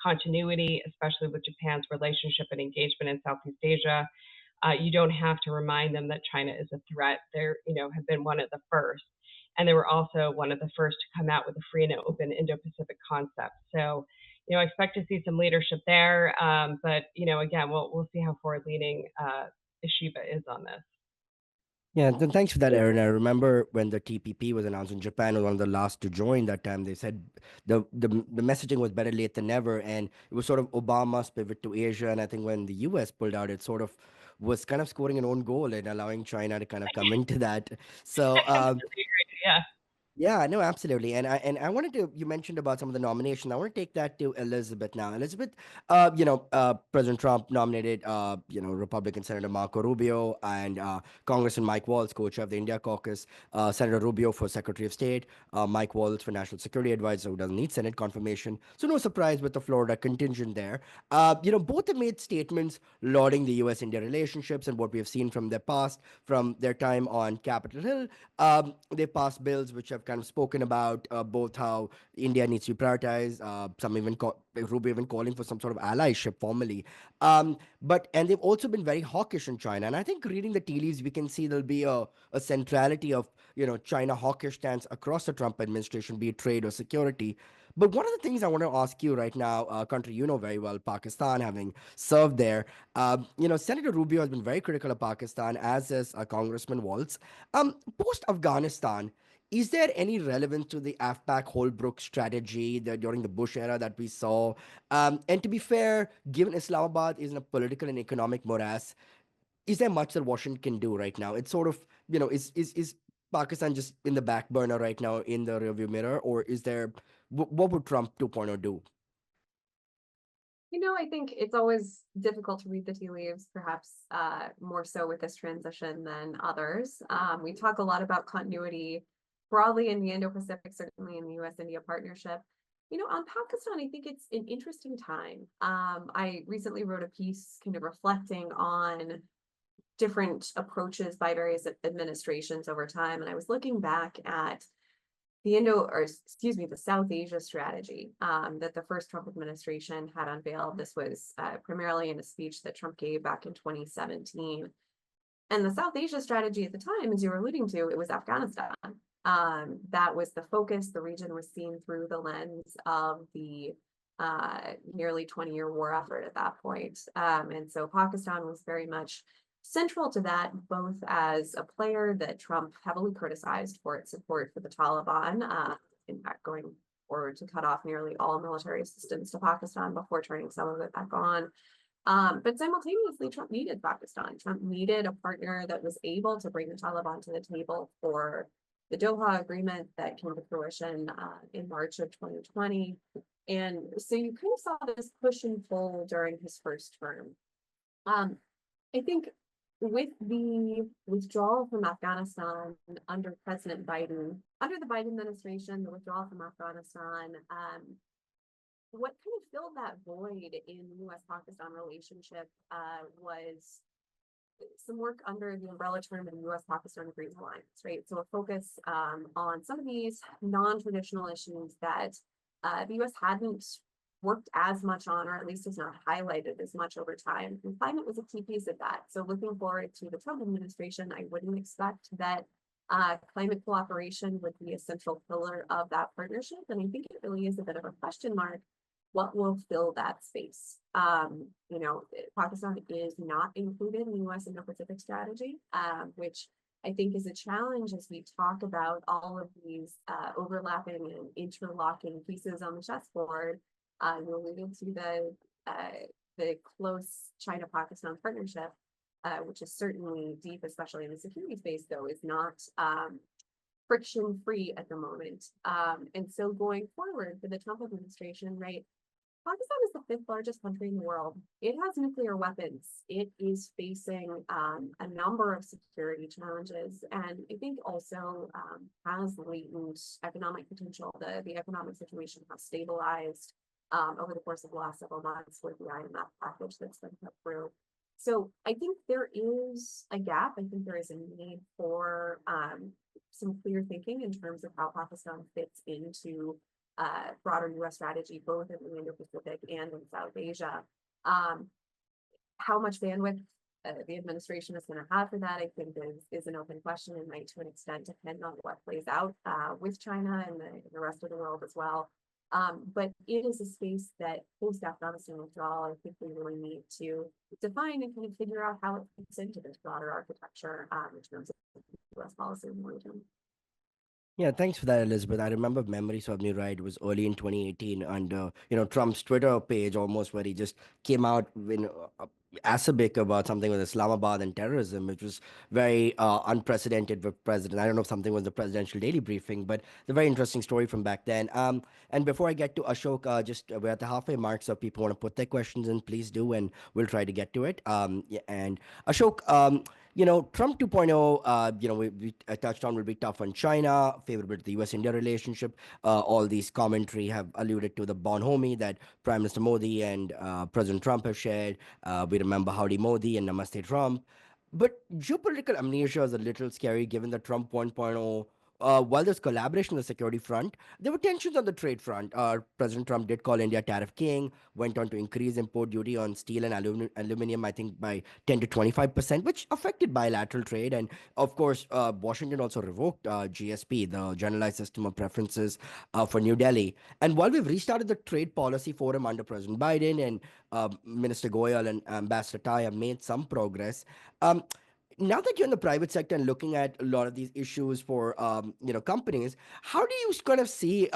continuity, especially with Japan's relationship and engagement in Southeast Asia. You don't have to remind them that China is a threat. They're, have been one of the first. And they were also one of the first to come out with a free and open Indo-Pacific concept. So, I expect to see some leadership there. But, again, we'll see how forward-leaning Ishiba is on this. Yeah, then thanks for that, Erin. I remember when the TPP was announced in Japan, was one of the last to join that time. They said the messaging was better late than never, and it was sort of Obama's pivot to Asia. And I think when the US pulled out, it sort of was kind of scoring an own goal and allowing China to kind of come into that. So Yeah. yeah, no, absolutely. And I wanted to, you mentioned about some of the nominations. I want to take that to Elizabeth now. Elizabeth, President Trump nominated Republican Senator Marco Rubio and Congressman Mike Waltz, co-chair of the India Caucus, Senator Rubio for Secretary of State, Mike Waltz for National Security Advisor, who doesn't need Senate confirmation. So no surprise with the Florida contingent there. Both have made statements lauding the U.S.-India relationships and what we have seen from their past, from their time on Capitol Hill. They passed bills which have kind of spoken about both how India needs to be prioritized. Some even Rubio even calling for some sort of allyship formally. And they've also been very hawkish in China. And I think reading the tea leaves, we can see there'll be a centrality of China hawkish stance across the Trump administration, be it trade or security. But one of the things I want to ask you right now, country you know very well, Pakistan, having served there, Senator Rubio has been very critical of Pakistan, as is Congressman Waltz. Post Afghanistan, is there any relevance to the AFPAC Holbrooke strategy during the Bush era that we saw? And to be fair, given Islamabad is in a political and economic morass, is there much that Washington can do right now? It's sort of, is Pakistan just in the back burner right now in the rearview mirror, or is there, what would Trump 2.0 do? I think it's always difficult to read the tea leaves, perhaps more so with this transition than others. We talk a lot about continuity broadly in the Indo-Pacific, certainly in the US-India partnership. On Pakistan, I think it's an interesting time. I recently wrote a piece kind of reflecting on different approaches by various administrations over time. And I was looking back at the South Asia strategy that the first Trump administration had unveiled. This was primarily in a speech that Trump gave back in 2017. And the South Asia strategy at the time, as you were alluding to, it was Afghanistan. That was the focus. The region was seen through the lens of the nearly 20-year war effort at that point. And so Pakistan was very much central to that, both as a player that Trump heavily criticized for its support for the Taliban, in fact, going forward to cut off nearly all military assistance to Pakistan before turning some of it back on. But simultaneously, Trump needed Pakistan. Trump needed a partner that was able to bring the Taliban to the table for the Doha agreement that came to fruition in March of 2020. And so you kind of saw this push and pull during his first term. I think with the withdrawal from Afghanistan under President Biden, under the Biden administration, the withdrawal from Afghanistan, what kind of filled that void in the U.S.-Pakistan relationship was some work under the umbrella term of the U.S.-Pakistan Agreement Alliance, right? So a focus on some of these non-traditional issues that the U.S. hadn't worked as much on, or at least has not highlighted as much over time. And climate was a key piece of that. So looking forward to the Trump administration, I wouldn't expect that climate cooperation would be a central pillar of that partnership. And I think it really is a bit of a question mark. What will fill that space? Pakistan is not included in the U.S. Indo-Pacific strategy, which I think is a challenge as we talk about all of these overlapping and interlocking pieces on the chessboard. You alluded to the close China-Pakistan partnership, which is certainly deep, especially in the security space, though, is not friction-free at the moment. And so going forward for the Trump administration, right, Pakistan is the fifth largest country in the world. It has nuclear weapons. It is facing a number of security challenges, and I think also has latent economic potential. The economic situation has stabilized over the course of the last several months with the IMF package that's been put through. So I think there is a gap. I think there is a need for some clear thinking in terms of how Pakistan fits into broader U.S. strategy, both in the Indo-Pacific and in South Asia. How much bandwidth the administration is going to have for that, I think, is an open question and might, to an extent, depend on what plays out with China and the rest of the world as well. But it is a space that post-Afghanistan withdrawal, I think we really need to define and kind of figure out how it fits into this broader architecture in terms of U.S. policy in the region. Yeah, thanks for that, Elizabeth. I remember, if memory serves me right, it was early in 2018 under Trump's Twitter page, almost, where he just came out acerbic about something with Islamabad and terrorism, which was very unprecedented for president. I don't know if something was the presidential daily briefing, but the very interesting story from back then. And before I get to Ashok, we're at the halfway mark, so if people want to put their questions in, please do, and we'll try to get to it. Yeah, and Ashok, Trump 2.0, we touched on, will be tough on China, favorable to the US-India relationship. All these commentary have alluded to the bonhomie that Prime Minister Modi and President Trump have shared. We remember Howdy Modi and Namaste Trump. But geopolitical amnesia is a little scary given that Trump 1.0, while there's collaboration on the security front, there were tensions on the trade front. President Trump did call India tariff king, went on to increase import duty on steel and aluminum, I think, by 10 to 25%, which affected bilateral trade. And of course, Washington also revoked GSP, the Generalized System of Preferences, for New Delhi. And while we've restarted the trade policy forum under President Biden, and Minister Goyal and Ambassador Tai have made some progress, now that you're in the private sector and looking at a lot of these issues for companies, how do you kind of see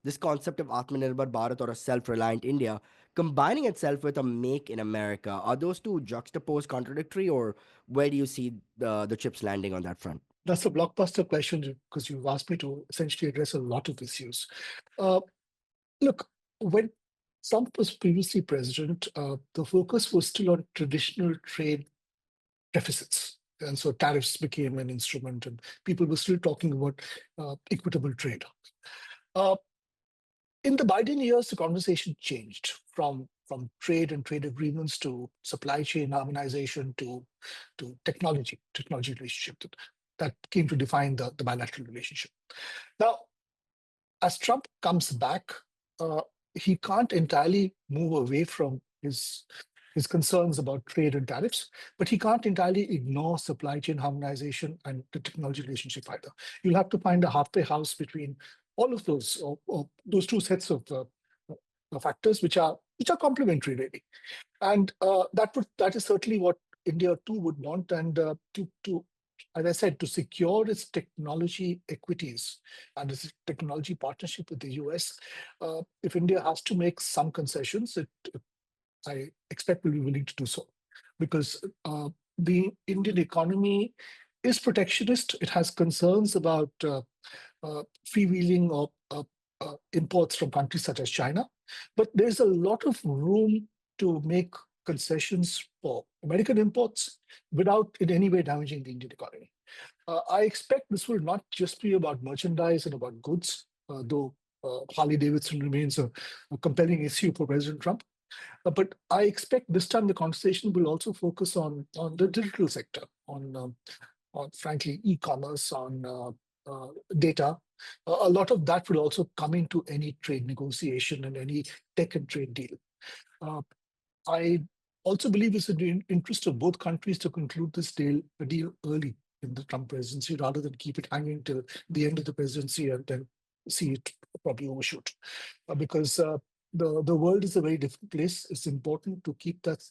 this concept of Atmanirbhar Bharat, or a self-reliant India, combining itself with a Make in America? Are those two juxtaposed, contradictory, or where do you see the chips landing on that front? That's a blockbuster question because you've asked me to essentially address a lot of issues. Look, when Trump was previously president, the focus was still on traditional trade deficits. And so tariffs became an instrument, and people were still talking about equitable trade. In the Biden years, the conversation changed from trade and trade agreements to supply chain harmonization to technology relationship that came to define the bilateral relationship. Now, as Trump comes back, he can't entirely move away from his concerns about trade and tariffs, but he can't entirely ignore supply chain harmonization and the technology relationship either. You'll have to find a halfway house between all of those, or those two sets of factors, which are complementary, really. And that is certainly what India too would want. And to as I said, to secure its technology equities and its technology partnership with the US, if India has to make some concessions, I expect will be willing to do so, because the Indian economy is protectionist. It has concerns about freewheeling of imports from countries such as China, but there's a lot of room to make concessions for American imports without in any way damaging the Indian economy. I expect this will not just be about merchandise and about goods, though Harley Davidson remains a compelling issue for President Trump. But I expect this time the conversation will also focus on the digital sector, on frankly e-commerce, on data. A lot of that will also come into any trade negotiation and any tech and trade deal. Uh, I also believe it's in the interest of both countries to conclude this deal early in the Trump presidency rather than keep it hanging till the end of the presidency and then see it probably overshoot. Because the world is a very different place. It's important to keep that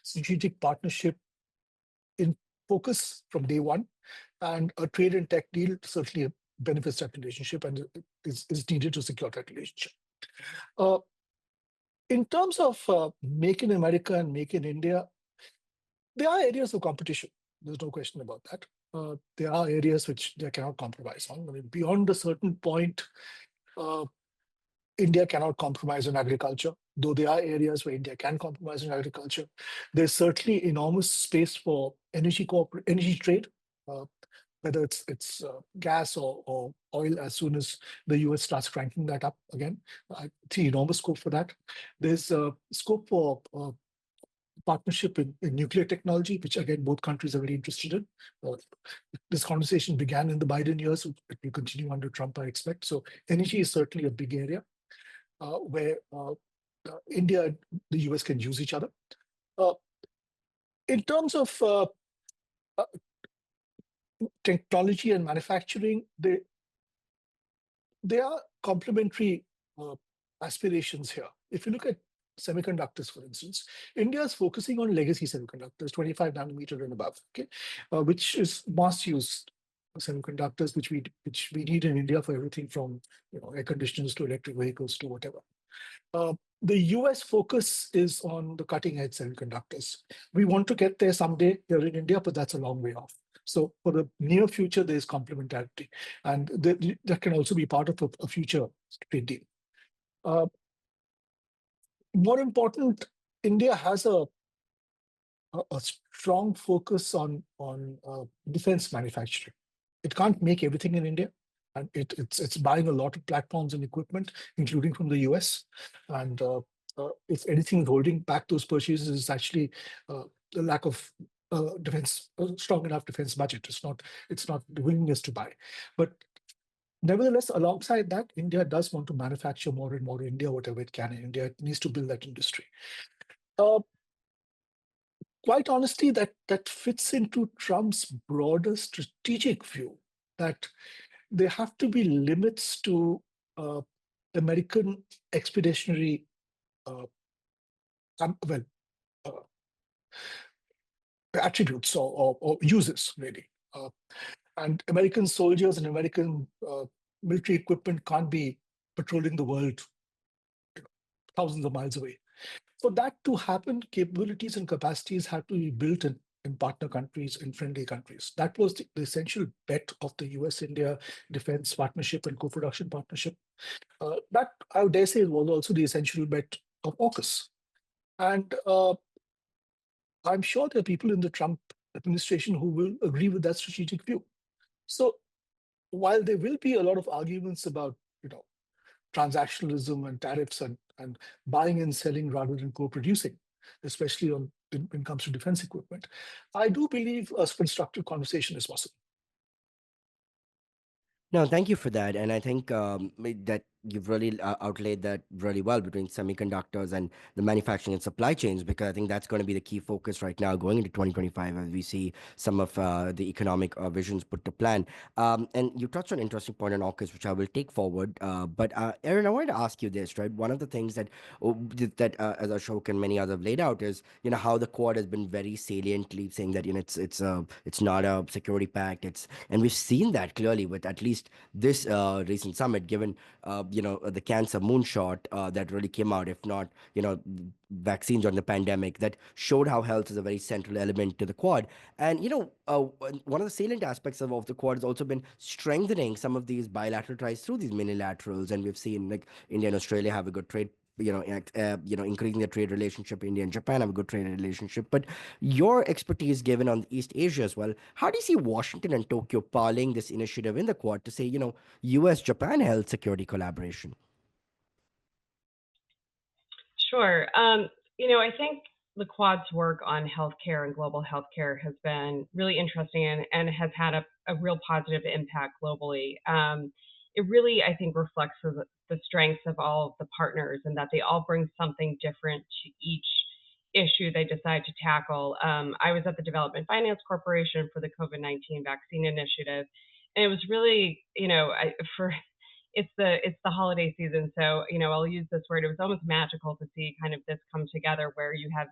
strategic partnership in focus from day one, and a trade and tech deal certainly benefits that relationship and is needed to secure that relationship. Uh, in terms of Make in America and Make in India, there are areas of competition. There's no question about that. There are areas which they cannot compromise on. I mean, beyond a certain point, uh, India cannot compromise on agriculture, though there are areas where India can compromise on agriculture. There's certainly enormous space for energy trade, uh, whether it's gas or oil. As soon as the US starts cranking that up again, I see enormous scope for that. There's scope for partnership in nuclear technology, which again both countries are very interested in. This conversation began in the Biden years; it will continue under Trump, I expect. So energy is certainly a big area where India and the US can use each other. Uh, in terms of uh, technology and manufacturing, they are complementary aspirations here. If you look at semiconductors, for instance, India is focusing on legacy semiconductors, 25 nanometer and above, okay, which is mass used semiconductors, which we need in India for everything from air conditioners to electric vehicles to whatever. Uh, the US focus is on the cutting edge semiconductors. We want to get there someday here in India, but that's a long way off. So for the near future, there's complementarity, and that can also be part of a future trade deal. Uh, More important, India has a strong focus on defense manufacturing. It can't make everything in India, and it's buying a lot of platforms and equipment, including from the US. And if anything is holding back those purchases, is actually the lack of defense, strong enough defense budget. It's not the willingness to buy. But nevertheless, alongside that, India does want to manufacture more and more in India, whatever it can in India. It needs to build that industry. Uh, Quite honestly, that fits into Trump's broader strategic view that there have to be limits to uh, American expeditionary, uh, well, uh, attributes or uses, really. And American soldiers and American military equipment can't be patrolling the world thousands of miles away. For that to happen, capabilities and capacities have to be built in partner countries, in friendly countries. That was the essential bet of the US-India defense partnership and co-production partnership. That, I would dare say, was also the essential bet of AUKUS. And I'm sure there are people in the Trump administration who will agree with that strategic view. So while there will be a lot of arguments about, transactionalism and tariffs and buying and selling rather than co-producing, especially when it comes to defense equipment, I do believe a constructive conversation is possible. No, thank you for that. And I think that you've really outlaid that really well between semiconductors and the manufacturing and supply chains, because I think that's going to be the key focus right now going into 2025 as we see some of the economic visions put to plan. And you touched on an interesting point on AUKUS, which I will take forward. But Erin, I wanted to ask you this, right? One of the things that as Ashok and many others have laid out is, how the Quad has been very saliently saying that, it's not a security pact. And we've seen that clearly with at least this recent summit, given the cancer moonshot that really came out, if not vaccines on the pandemic, that showed how health is a very central element to the Quad. And one of the salient aspects of the Quad has also been strengthening some of these bilateral ties through these minilaterals, and we've seen like India and Australia have a good trade, increasing their trade relationship. India and Japan have a good trade relationship. But your expertise given on East Asia as well, how do you see Washington and Tokyo parlaying this initiative in the Quad to say, US Japan health security collaboration? Sure. I think the Quad's work on healthcare and global healthcare has been really interesting and has had a real positive impact globally. It really, I think, reflects the strengths of all of the partners and that they all bring something different to each issue they decide to tackle. I was at the Development Finance Corporation for the COVID-19 vaccine initiative, and it was really, for it's the holiday season, so I'll use this word. It was almost magical to see kind of this come together, where you have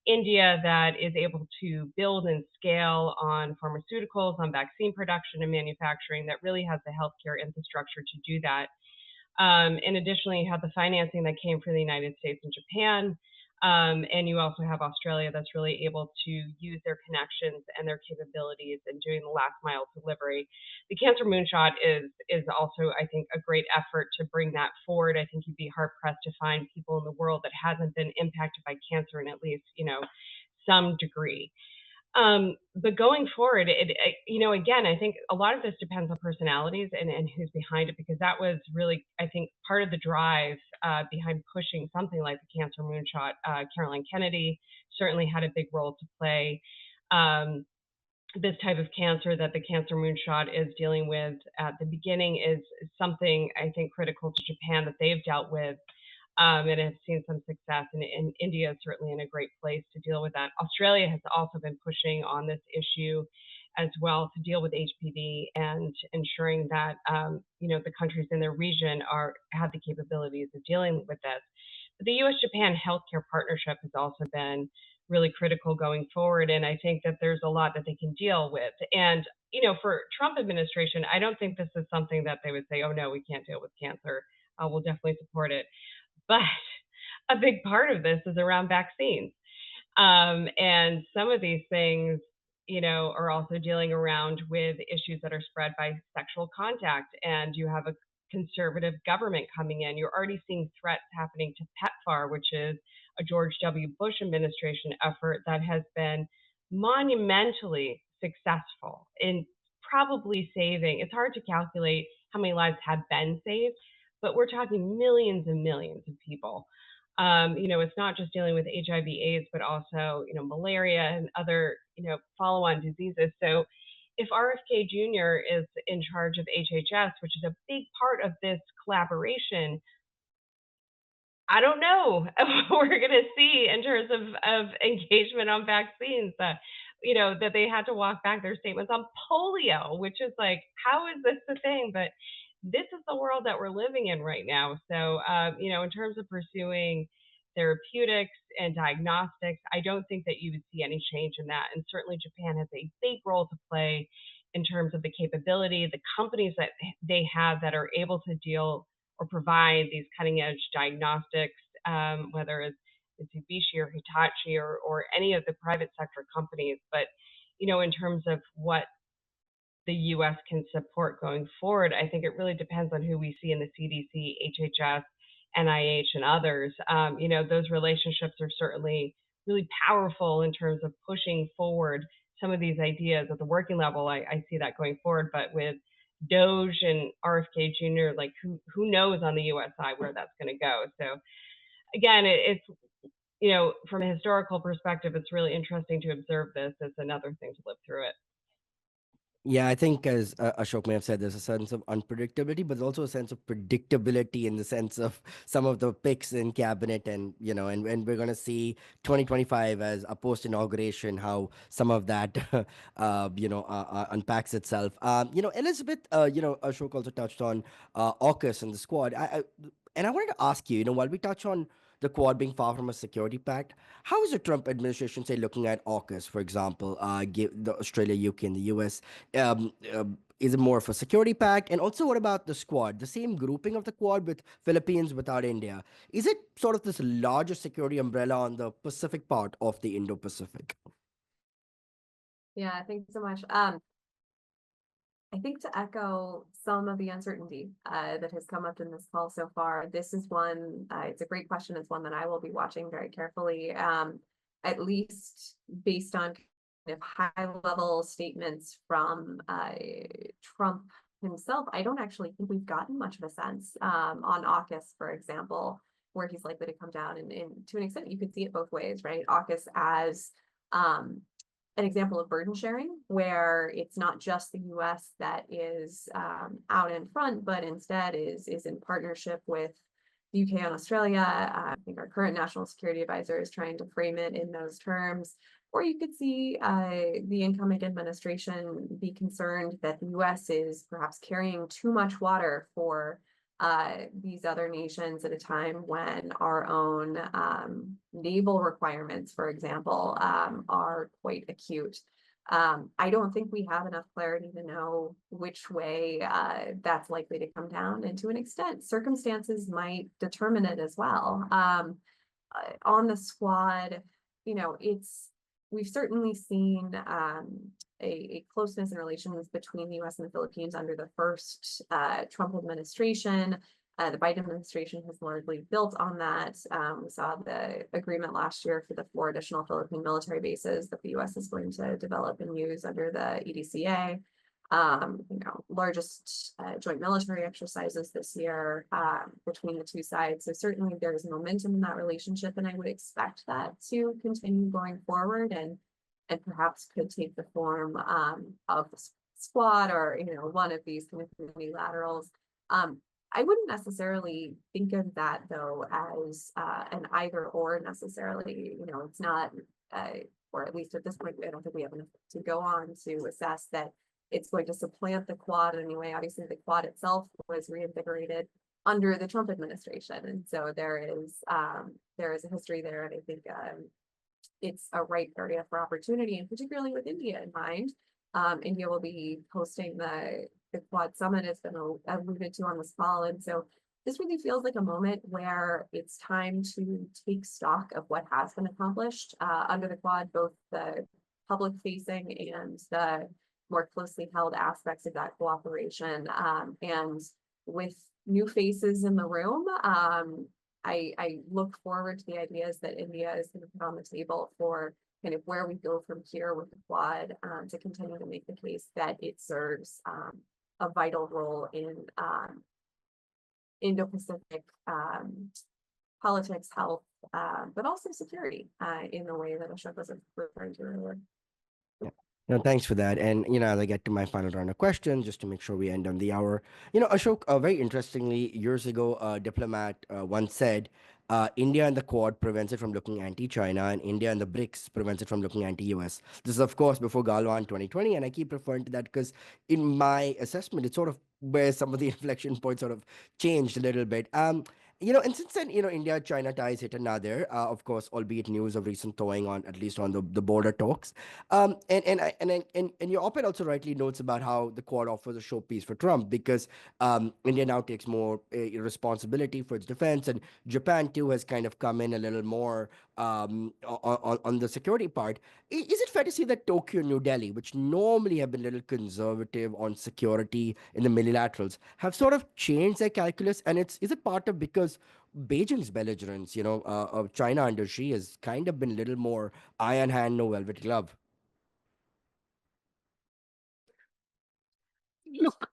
India that is able to build and scale on pharmaceuticals, on vaccine production and manufacturing, that really has the healthcare infrastructure to do that. And additionally, you have the financing that came from the United States and Japan. And you also have Australia that's really able to use their connections and their capabilities in doing the last mile delivery. The Cancer Moonshot is also, I think, a great effort to bring that forward. I think you'd be hard pressed to find people in the world that hasn't been impacted by cancer in at least, some degree. But going forward, again, I think a lot of this depends on personalities and who's behind it, because that was really, I think, part of the drive behind pushing something like the Cancer Moonshot. Caroline Kennedy certainly had a big role to play. This type of cancer that the Cancer Moonshot is dealing with at the beginning is something, I think, critical to Japan that they've dealt with, and have seen some success. And India is certainly in a great place to deal with that. Australia has also been pushing on this issue as well to deal with HPV and ensuring that the countries in their region have the capabilities of dealing with this. But the U.S.-Japan healthcare partnership has also been really critical going forward, and I think that there's a lot that they can deal with. And for Trump administration, I don't think this is something that they would say, "Oh no, we can't deal with cancer. We'll definitely support it." But a big part of this is around vaccines. And some of these things, are also dealing around with issues that are spread by sexual contact. And you have a conservative government coming in. You're already seeing threats happening to PEPFAR, which is a George W. Bush administration effort that has been monumentally successful in probably saving. It's hard to calculate how many lives have been saved, but we're talking millions and millions of people. It's not just dealing with HIV/AIDS, but also, malaria and other, follow-on diseases. So if RFK Jr. is in charge of HHS, which is a big part of this collaboration, I don't know what we're going to see in terms of engagement on vaccines. That they had to walk back their statements on polio, which is like, how is this the thing? But this is the world that we're living in right now. So, in terms of pursuing therapeutics and diagnostics, I don't think that you would see any change in that. And certainly Japan has a big role to play in terms of the capability, the companies that they have that are able to deal or provide these cutting edge diagnostics, whether it's Mitsubishi or Hitachi or any of the private sector companies. But, in terms of what the U.S. can support going forward, I think it really depends on who we see in the CDC, HHS, NIH, and others. Those relationships are certainly really powerful in terms of pushing forward some of these ideas at the working level. I see that going forward, but with Doge and RFK Jr., like who knows on the U.S. side where that's going to go. So again, it's from a historical perspective, it's really interesting to observe this. It's another thing to live through it. Yeah, I think as Ashok may have said, there's a sense of unpredictability, but also a sense of predictability in the sense of some of the picks in cabinet, and and we're going to see 2025 as a post inauguration, how some of that unpacks itself. Elizabeth, Ashok also touched on AUKUS and the Squad. And I wanted to ask you, while we touch on the Quad being far from a security pact, how is the Trump administration, say, looking at AUKUS, for example, the Australia, UK, and the US? Is it more of a security pact? And also, what about the Squad, the same grouping of the Quad with Philippines without India? Is it sort of this larger security umbrella on the Pacific part of the Indo-Pacific? Yeah, thanks so much. I think to echo some of the uncertainty that has come up in this call so far, this is one, it's a great question. It's one that I will be watching very carefully, at least based on kind of high-level statements from Trump himself. I don't actually think we've gotten much of a sense on AUKUS, for example. where he's likely to come down. And to an extent, you could see it both ways, right? AUKUS as an example of burden sharing, where it's not just the US that is out in front, but instead is in partnership with the UK and Australia. I think our current national security advisor is trying to frame it in those terms. Or you could see the incoming administration be concerned that the US is perhaps carrying too much water for these other nations at a time when our own naval requirements, for example, are quite acute. I don't think we have enough clarity to know which way that's likely to come down. And to an extent, circumstances might determine it as well. On the Squad, we've certainly seen a closeness in relations between the US and the Philippines under the first Trump administration. The Biden administration has largely built on that. We saw the agreement last year for the 4 additional Philippine military bases that the US is going to develop and use under the EDCA. Largest joint military exercises this year between the two sides. So certainly there's momentum in that relationship, and I would expect that to continue going forward, and perhaps could take the form of the Squad or one of these kind of unilaterals. I wouldn't necessarily think of that though as an either or necessarily. It's not, or at least at this point, I don't think we have enough to go on to assess that it's going to supplant the Quad in any way. Obviously, the Quad itself was reinvigorated under the Trump administration, and so there is a history there, and I think it's a ripe area for opportunity, and particularly with India in mind. India will be hosting the Quad Summit, has been alluded to on this call, and so this really feels like a moment where it's time to take stock of what has been accomplished under the Quad, both the public-facing and the more closely held aspects of that cooperation. And with new faces in the room, I look forward to the ideas that India is going to put on the table for kind of where we go from here with the Quad to continue to make the case that it serves a vital role in Indo-Pacific politics, health, but also security in the way that Ashok was referring to earlier. No, thanks for that. And, as I get to my final round of questions, just to make sure we end on the hour. Ashok, very interestingly, years ago, a diplomat once said, India and the Quad prevents it from looking anti-China, and India and the BRICS prevents it from looking anti-US. This is, of course, before Galwan 2020, and I keep referring to that because in my assessment, it's sort of where some of the inflection points sort of changed a little bit. And since then, India-China ties hit another, of course, albeit news of recent thawing on, at least on the border talks. And your op-ed also rightly notes about how the Quad offers a showpiece for Trump because India now takes more responsibility for its defense, and Japan too has kind of come in a little more on the security part. Is it fair to say that Tokyo and New Delhi, which normally have been a little conservative on security in the multilaterals, have sort of changed their calculus? And is it part of because Beijing's belligerence, of China under Xi has kind of been a little more iron hand, no velvet glove? Look,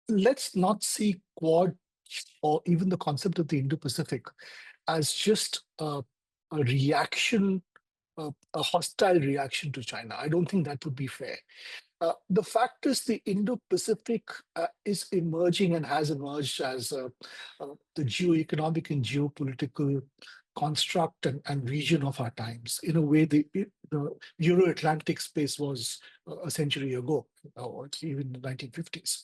let's not see Quad or even the concept of the Indo-Pacific as just a reaction, a hostile reaction to China. I don't think that would be fair. The fact is the Indo-Pacific is emerging and has emerged as the geoeconomic and geopolitical construct and region of our times. In a way, the Euro-Atlantic space was a century ago, or even the 1950s.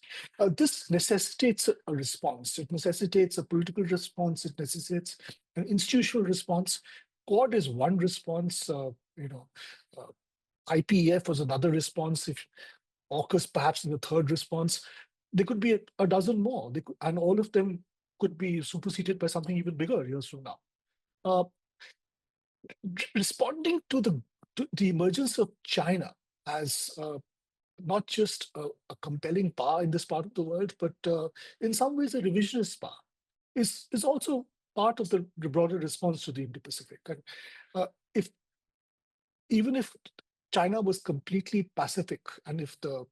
This necessitates a response. It necessitates a political response. It necessitates an institutional response. Quad is one response. IPEF was another response. If AUKUS perhaps in the third response, there could be a dozen more. And all of them could be superseded by something even bigger years from now. Responding to the emergence of China as not just a compelling power in this part of the world, but in some ways a revisionist power, is also part of the broader response to the Indo-Pacific. And even if China was completely pacific, and if the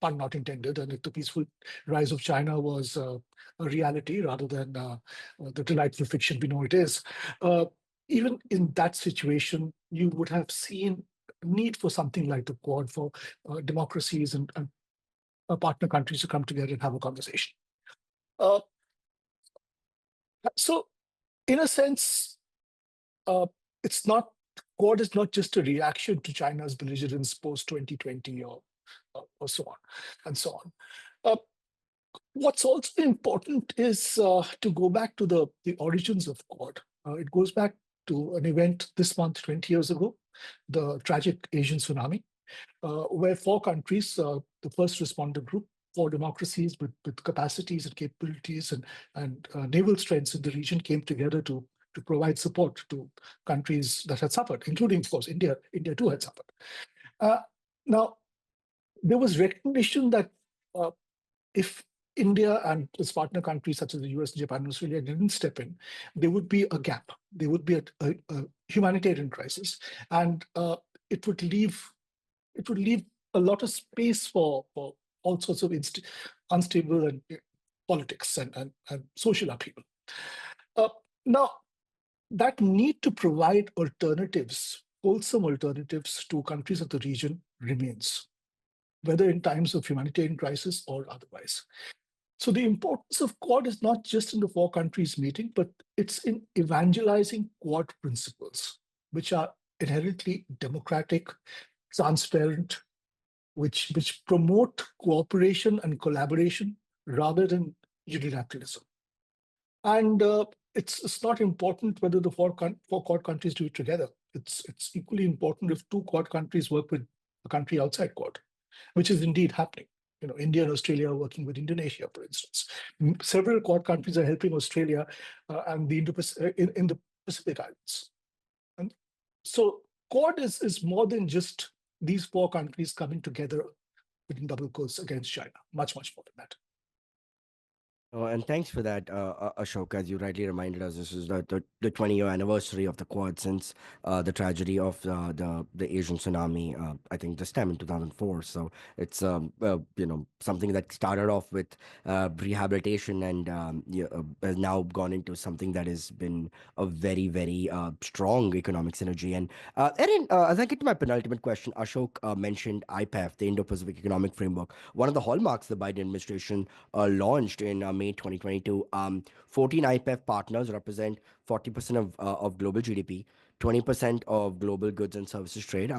pun not intended, and if the peaceful rise of China was a reality rather than the delightful fiction we know it is, even in that situation, you would have seen a need for something like the Quad for democracies and partner countries to come together and have a conversation. Uh, so, in a sense, uh, it's not Quad is not just a reaction to China's belligerence post 2020 or so on and so on. Uh, what's also important is to go back to the origins of Quad. It goes back to an event this month, 20 years ago, the tragic Asian tsunami, where four countries, the first responder group, four democracies with capacities and capabilities and naval strengths in the region came together to provide support to countries that had suffered, including, of course, India. India too had suffered. Uh, now, there was recognition that uh, if India and its partner countries such as the US, Japan, and Australia didn't step in, there would be a gap. There would be a humanitarian crisis, and it would leave a lot of space for all sorts of unstable and politics and social upheaval. Uh, now, that need to provide alternatives, wholesome alternatives to countries of the region remains, whether in times of humanitarian crisis or otherwise. So the importance of Quad is not just in the four countries meeting, but it's in evangelizing Quad principles, which are inherently democratic, transparent, which promote cooperation and collaboration rather than unilateralism. And it's not important whether the four Quad countries do it together. It's equally important if two Quad countries work with a country outside Quad, which is indeed happening. India and Australia are working with Indonesia, for instance. Several Quad countries are helping Australia and the in the Pacific Islands. And so Quad is more than just these four countries coming together within double quotes against China. Much, much more than that. Oh, and thanks for that, Ashok. As you rightly reminded us, this is the 20-year anniversary of the Quad since the tragedy of the Asian tsunami. I think this time in 2004. So it's something that started off with rehabilitation and has now gone into something that has been a very very strong economic synergy. And Erin, as I get to my penultimate question, Ashok mentioned IPEF, the Indo-Pacific Economic Framework. One of the hallmarks the Biden administration launched in May 2022. 14 IPEF partners represent 40% of global GDP, 20% of global goods and services trade.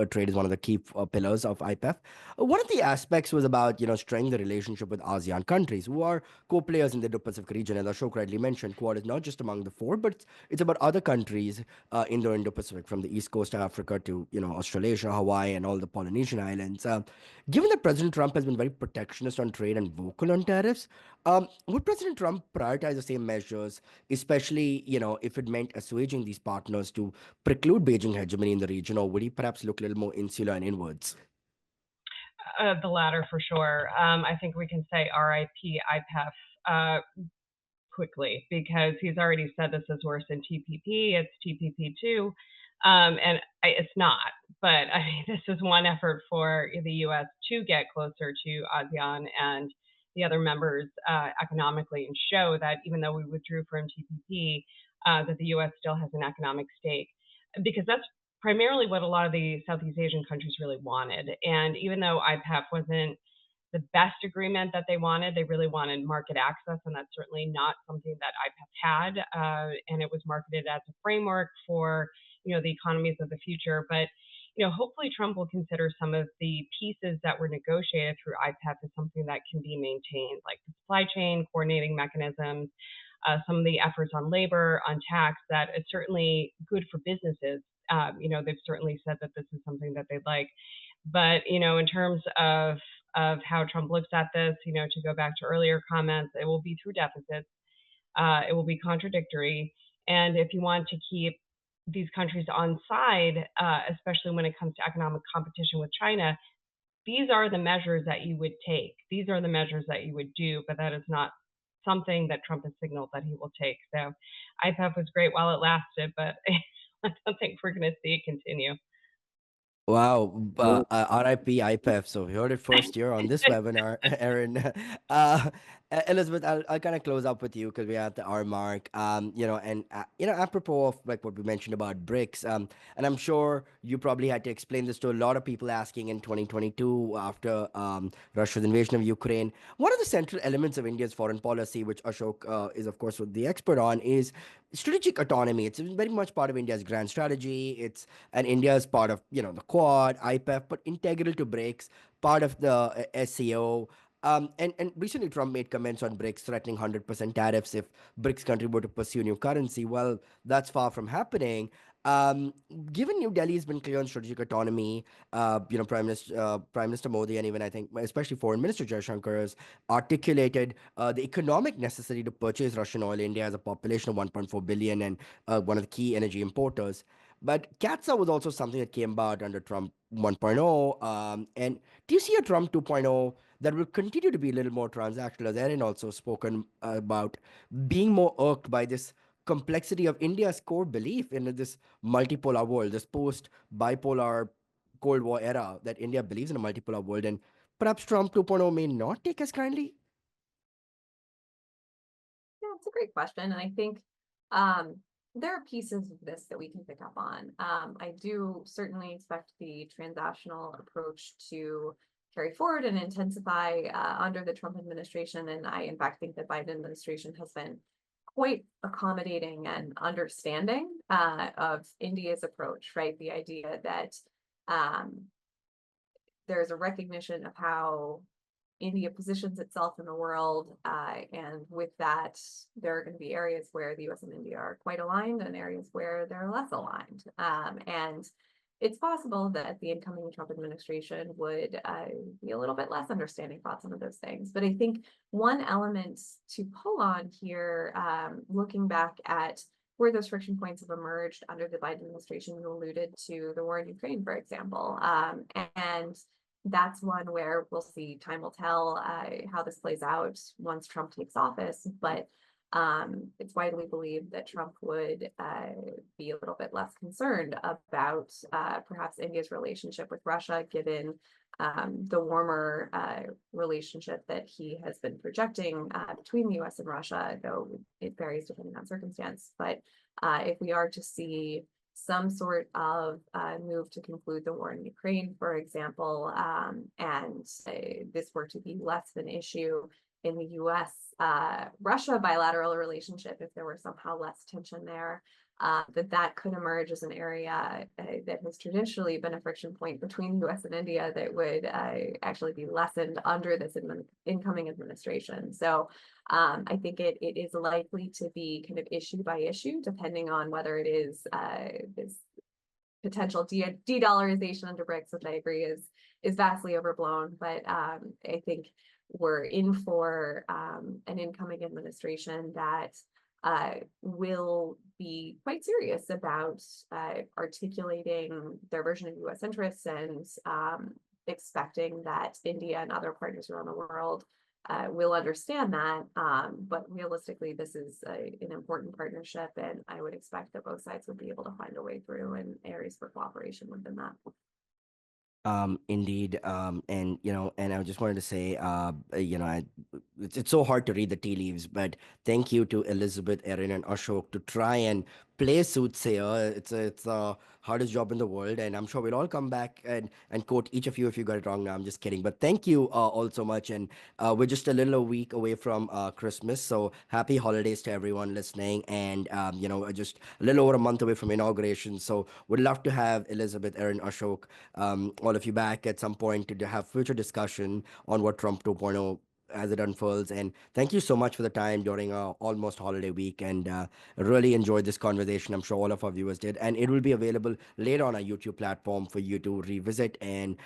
Trade is one of the key pillars of IPEF. One of the aspects was about strengthening the relationship with ASEAN countries who are co-players in the Indo-Pacific region. As Ashok rightly mentioned, Quad is not just among the four, but it's about other countries in the Indo-Pacific, from the east coast of Africa to Australasia, Hawaii, and all the Polynesian islands. Given that President Trump has been very protectionist on trade and vocal on tariffs, would President Trump prioritize the same measures, especially, if it meant assuaging these partners to preclude Beijing hegemony in the region, or would he perhaps look a little more insular and inwards? The latter for sure. I think we can say RIP IPEF quickly, because he's already said this is worse than TPP. It's TPP2. And it's not. But I mean, this is one effort for the U.S. to get closer to ASEAN and the other members economically, and show that even though we withdrew from TPP, that the U.S. still has an economic stake, because that's primarily what a lot of the Southeast Asian countries really wanted. And even though IPEF wasn't the best agreement that they wanted, they really wanted market access, and that's certainly not something that IPEF had. And it was marketed as a framework for the economies of the future. But hopefully Trump will consider some of the pieces that were negotiated through IPEF as something that can be maintained, like the supply chain coordinating mechanisms, some of the efforts on labor, on tax, that it's certainly good for businesses. They've certainly said that this is something that they'd like. But, in terms of how Trump looks at this, to go back to earlier comments, it will be through deficits. It will be contradictory. And if you want to keep these countries on side, especially when it comes to economic competition with China, these are the measures that you would take. These are the measures that you would do, but that is not something that Trump has signaled that he will take. So IPEF was great while it lasted, but I don't think we're going to see it continue. Wow, RIP IPEF. So we heard it first here on this webinar, Erin. Elizabeth, I'll kind of close up with you because we're at the hour mark. And apropos of like what we mentioned about BRICS, and I'm sure you probably had to explain this to a lot of people asking in 2022 after Russia's invasion of Ukraine. One of the central elements of India's foreign policy, which Ashok is of course the expert on, is strategic autonomy. It's very much part of India's grand strategy. And India is part of the Quad, IPEF, but integral to BRICS, part of the SCO. And recently Trump made comments on BRICS threatening 100% tariffs if BRICS country were to pursue new currency. Well, that's far from happening. Um, Given New Delhi has been clear on strategic autonomy, Prime Minister Modi and even I think especially Foreign Minister Jaishankar has articulated the economic necessity to purchase Russian oil. India has a population of 1.4 billion and one of the key energy importers. But CATSA was also something that came about under Trump 1.0. And do you see a Trump 2.0 that will continue to be a little more transactional, as Erin also spoken about, being more irked by this complexity of India's core belief in this multipolar world, this post bipolar Cold War era that India believes in a multipolar world, and perhaps Trump 2.0 may not take as kindly? Yeah, it's a great question. And I think um, there are pieces of this that we can pick up on. I do certainly expect the transactional approach to carry forward and intensify under the Trump administration. And I, in fact, think the Biden administration has been quite accommodating and understanding of India's approach, right? The idea that um, there's a recognition of how India positions itself in the world. And with that, there are going to be areas where the US and India are quite aligned and areas where they're less aligned. And it's possible that the incoming Trump administration would be a little bit less understanding about some of those things. But I think one element to pull on here, looking back at where those friction points have emerged under the Biden administration, you alluded to the war in Ukraine, for example. And that's one where we'll see, time will tell how this plays out once Trump takes office. But it's widely believed that Trump would be a little bit less concerned about perhaps India's relationship with Russia, given the warmer relationship that he has been projecting between the US and Russia, though it varies depending on circumstance. But if we are to see some sort of move to conclude the war in Ukraine, for example, and this were to be less of an issue in the US Russia bilateral relationship, if there were somehow less tension there, that could emerge as an area that has traditionally been a friction point between the US and India that would actually be lessened under this incoming administration. So I think it is likely to be kind of issue by issue, depending on whether it is this potential de-dollarization under BRICS, which I agree is vastly overblown. But I think we're in for an incoming administration that will be quite serious about articulating their version of US interests and expecting that India and other partners around the world will understand that. But realistically, this is an important partnership, and I would expect that both sides would be able to find a way through and areas for cooperation within that. Indeed. And I just wanted to say, it's so hard to read the tea leaves, but thank you to Elizabeth, Erin, and Ashok to try and play soothsayer. It's the hardest job in the world, and I'm sure we'll all come back and quote each of you if you got it wrong. Now, I'm just kidding, but thank you all so much. And we're just a week away from Christmas, so happy holidays to everyone listening. And just a little over a month away from inauguration, so would love to have Elizabeth, Erin, Ashok, all of you back at some point to have future discussion on what Trump 2.0 as it unfolds. And thank you so much for the time during our almost holiday week. And really enjoyed this conversation. I'm sure all of our viewers did. And it will be available later on our YouTube platform for you to revisit and,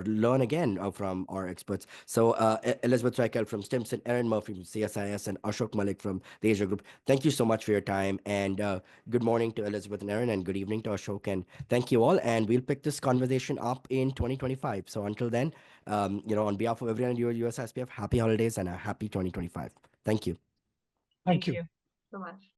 learn again from our experts. So Elizabeth Threlkeld from Stimson, Erin Murphy from CSIS, and Ashok Malik from the Asia Group. Thank you so much for your time. And good morning to Elizabeth and Erin, and good evening to Ashok. And thank you all. And we'll pick this conversation up in 2025. So until then, on behalf of everyone at USISPF, happy holidays and a happy 2025. Thank you. Thank Thank you. you So much.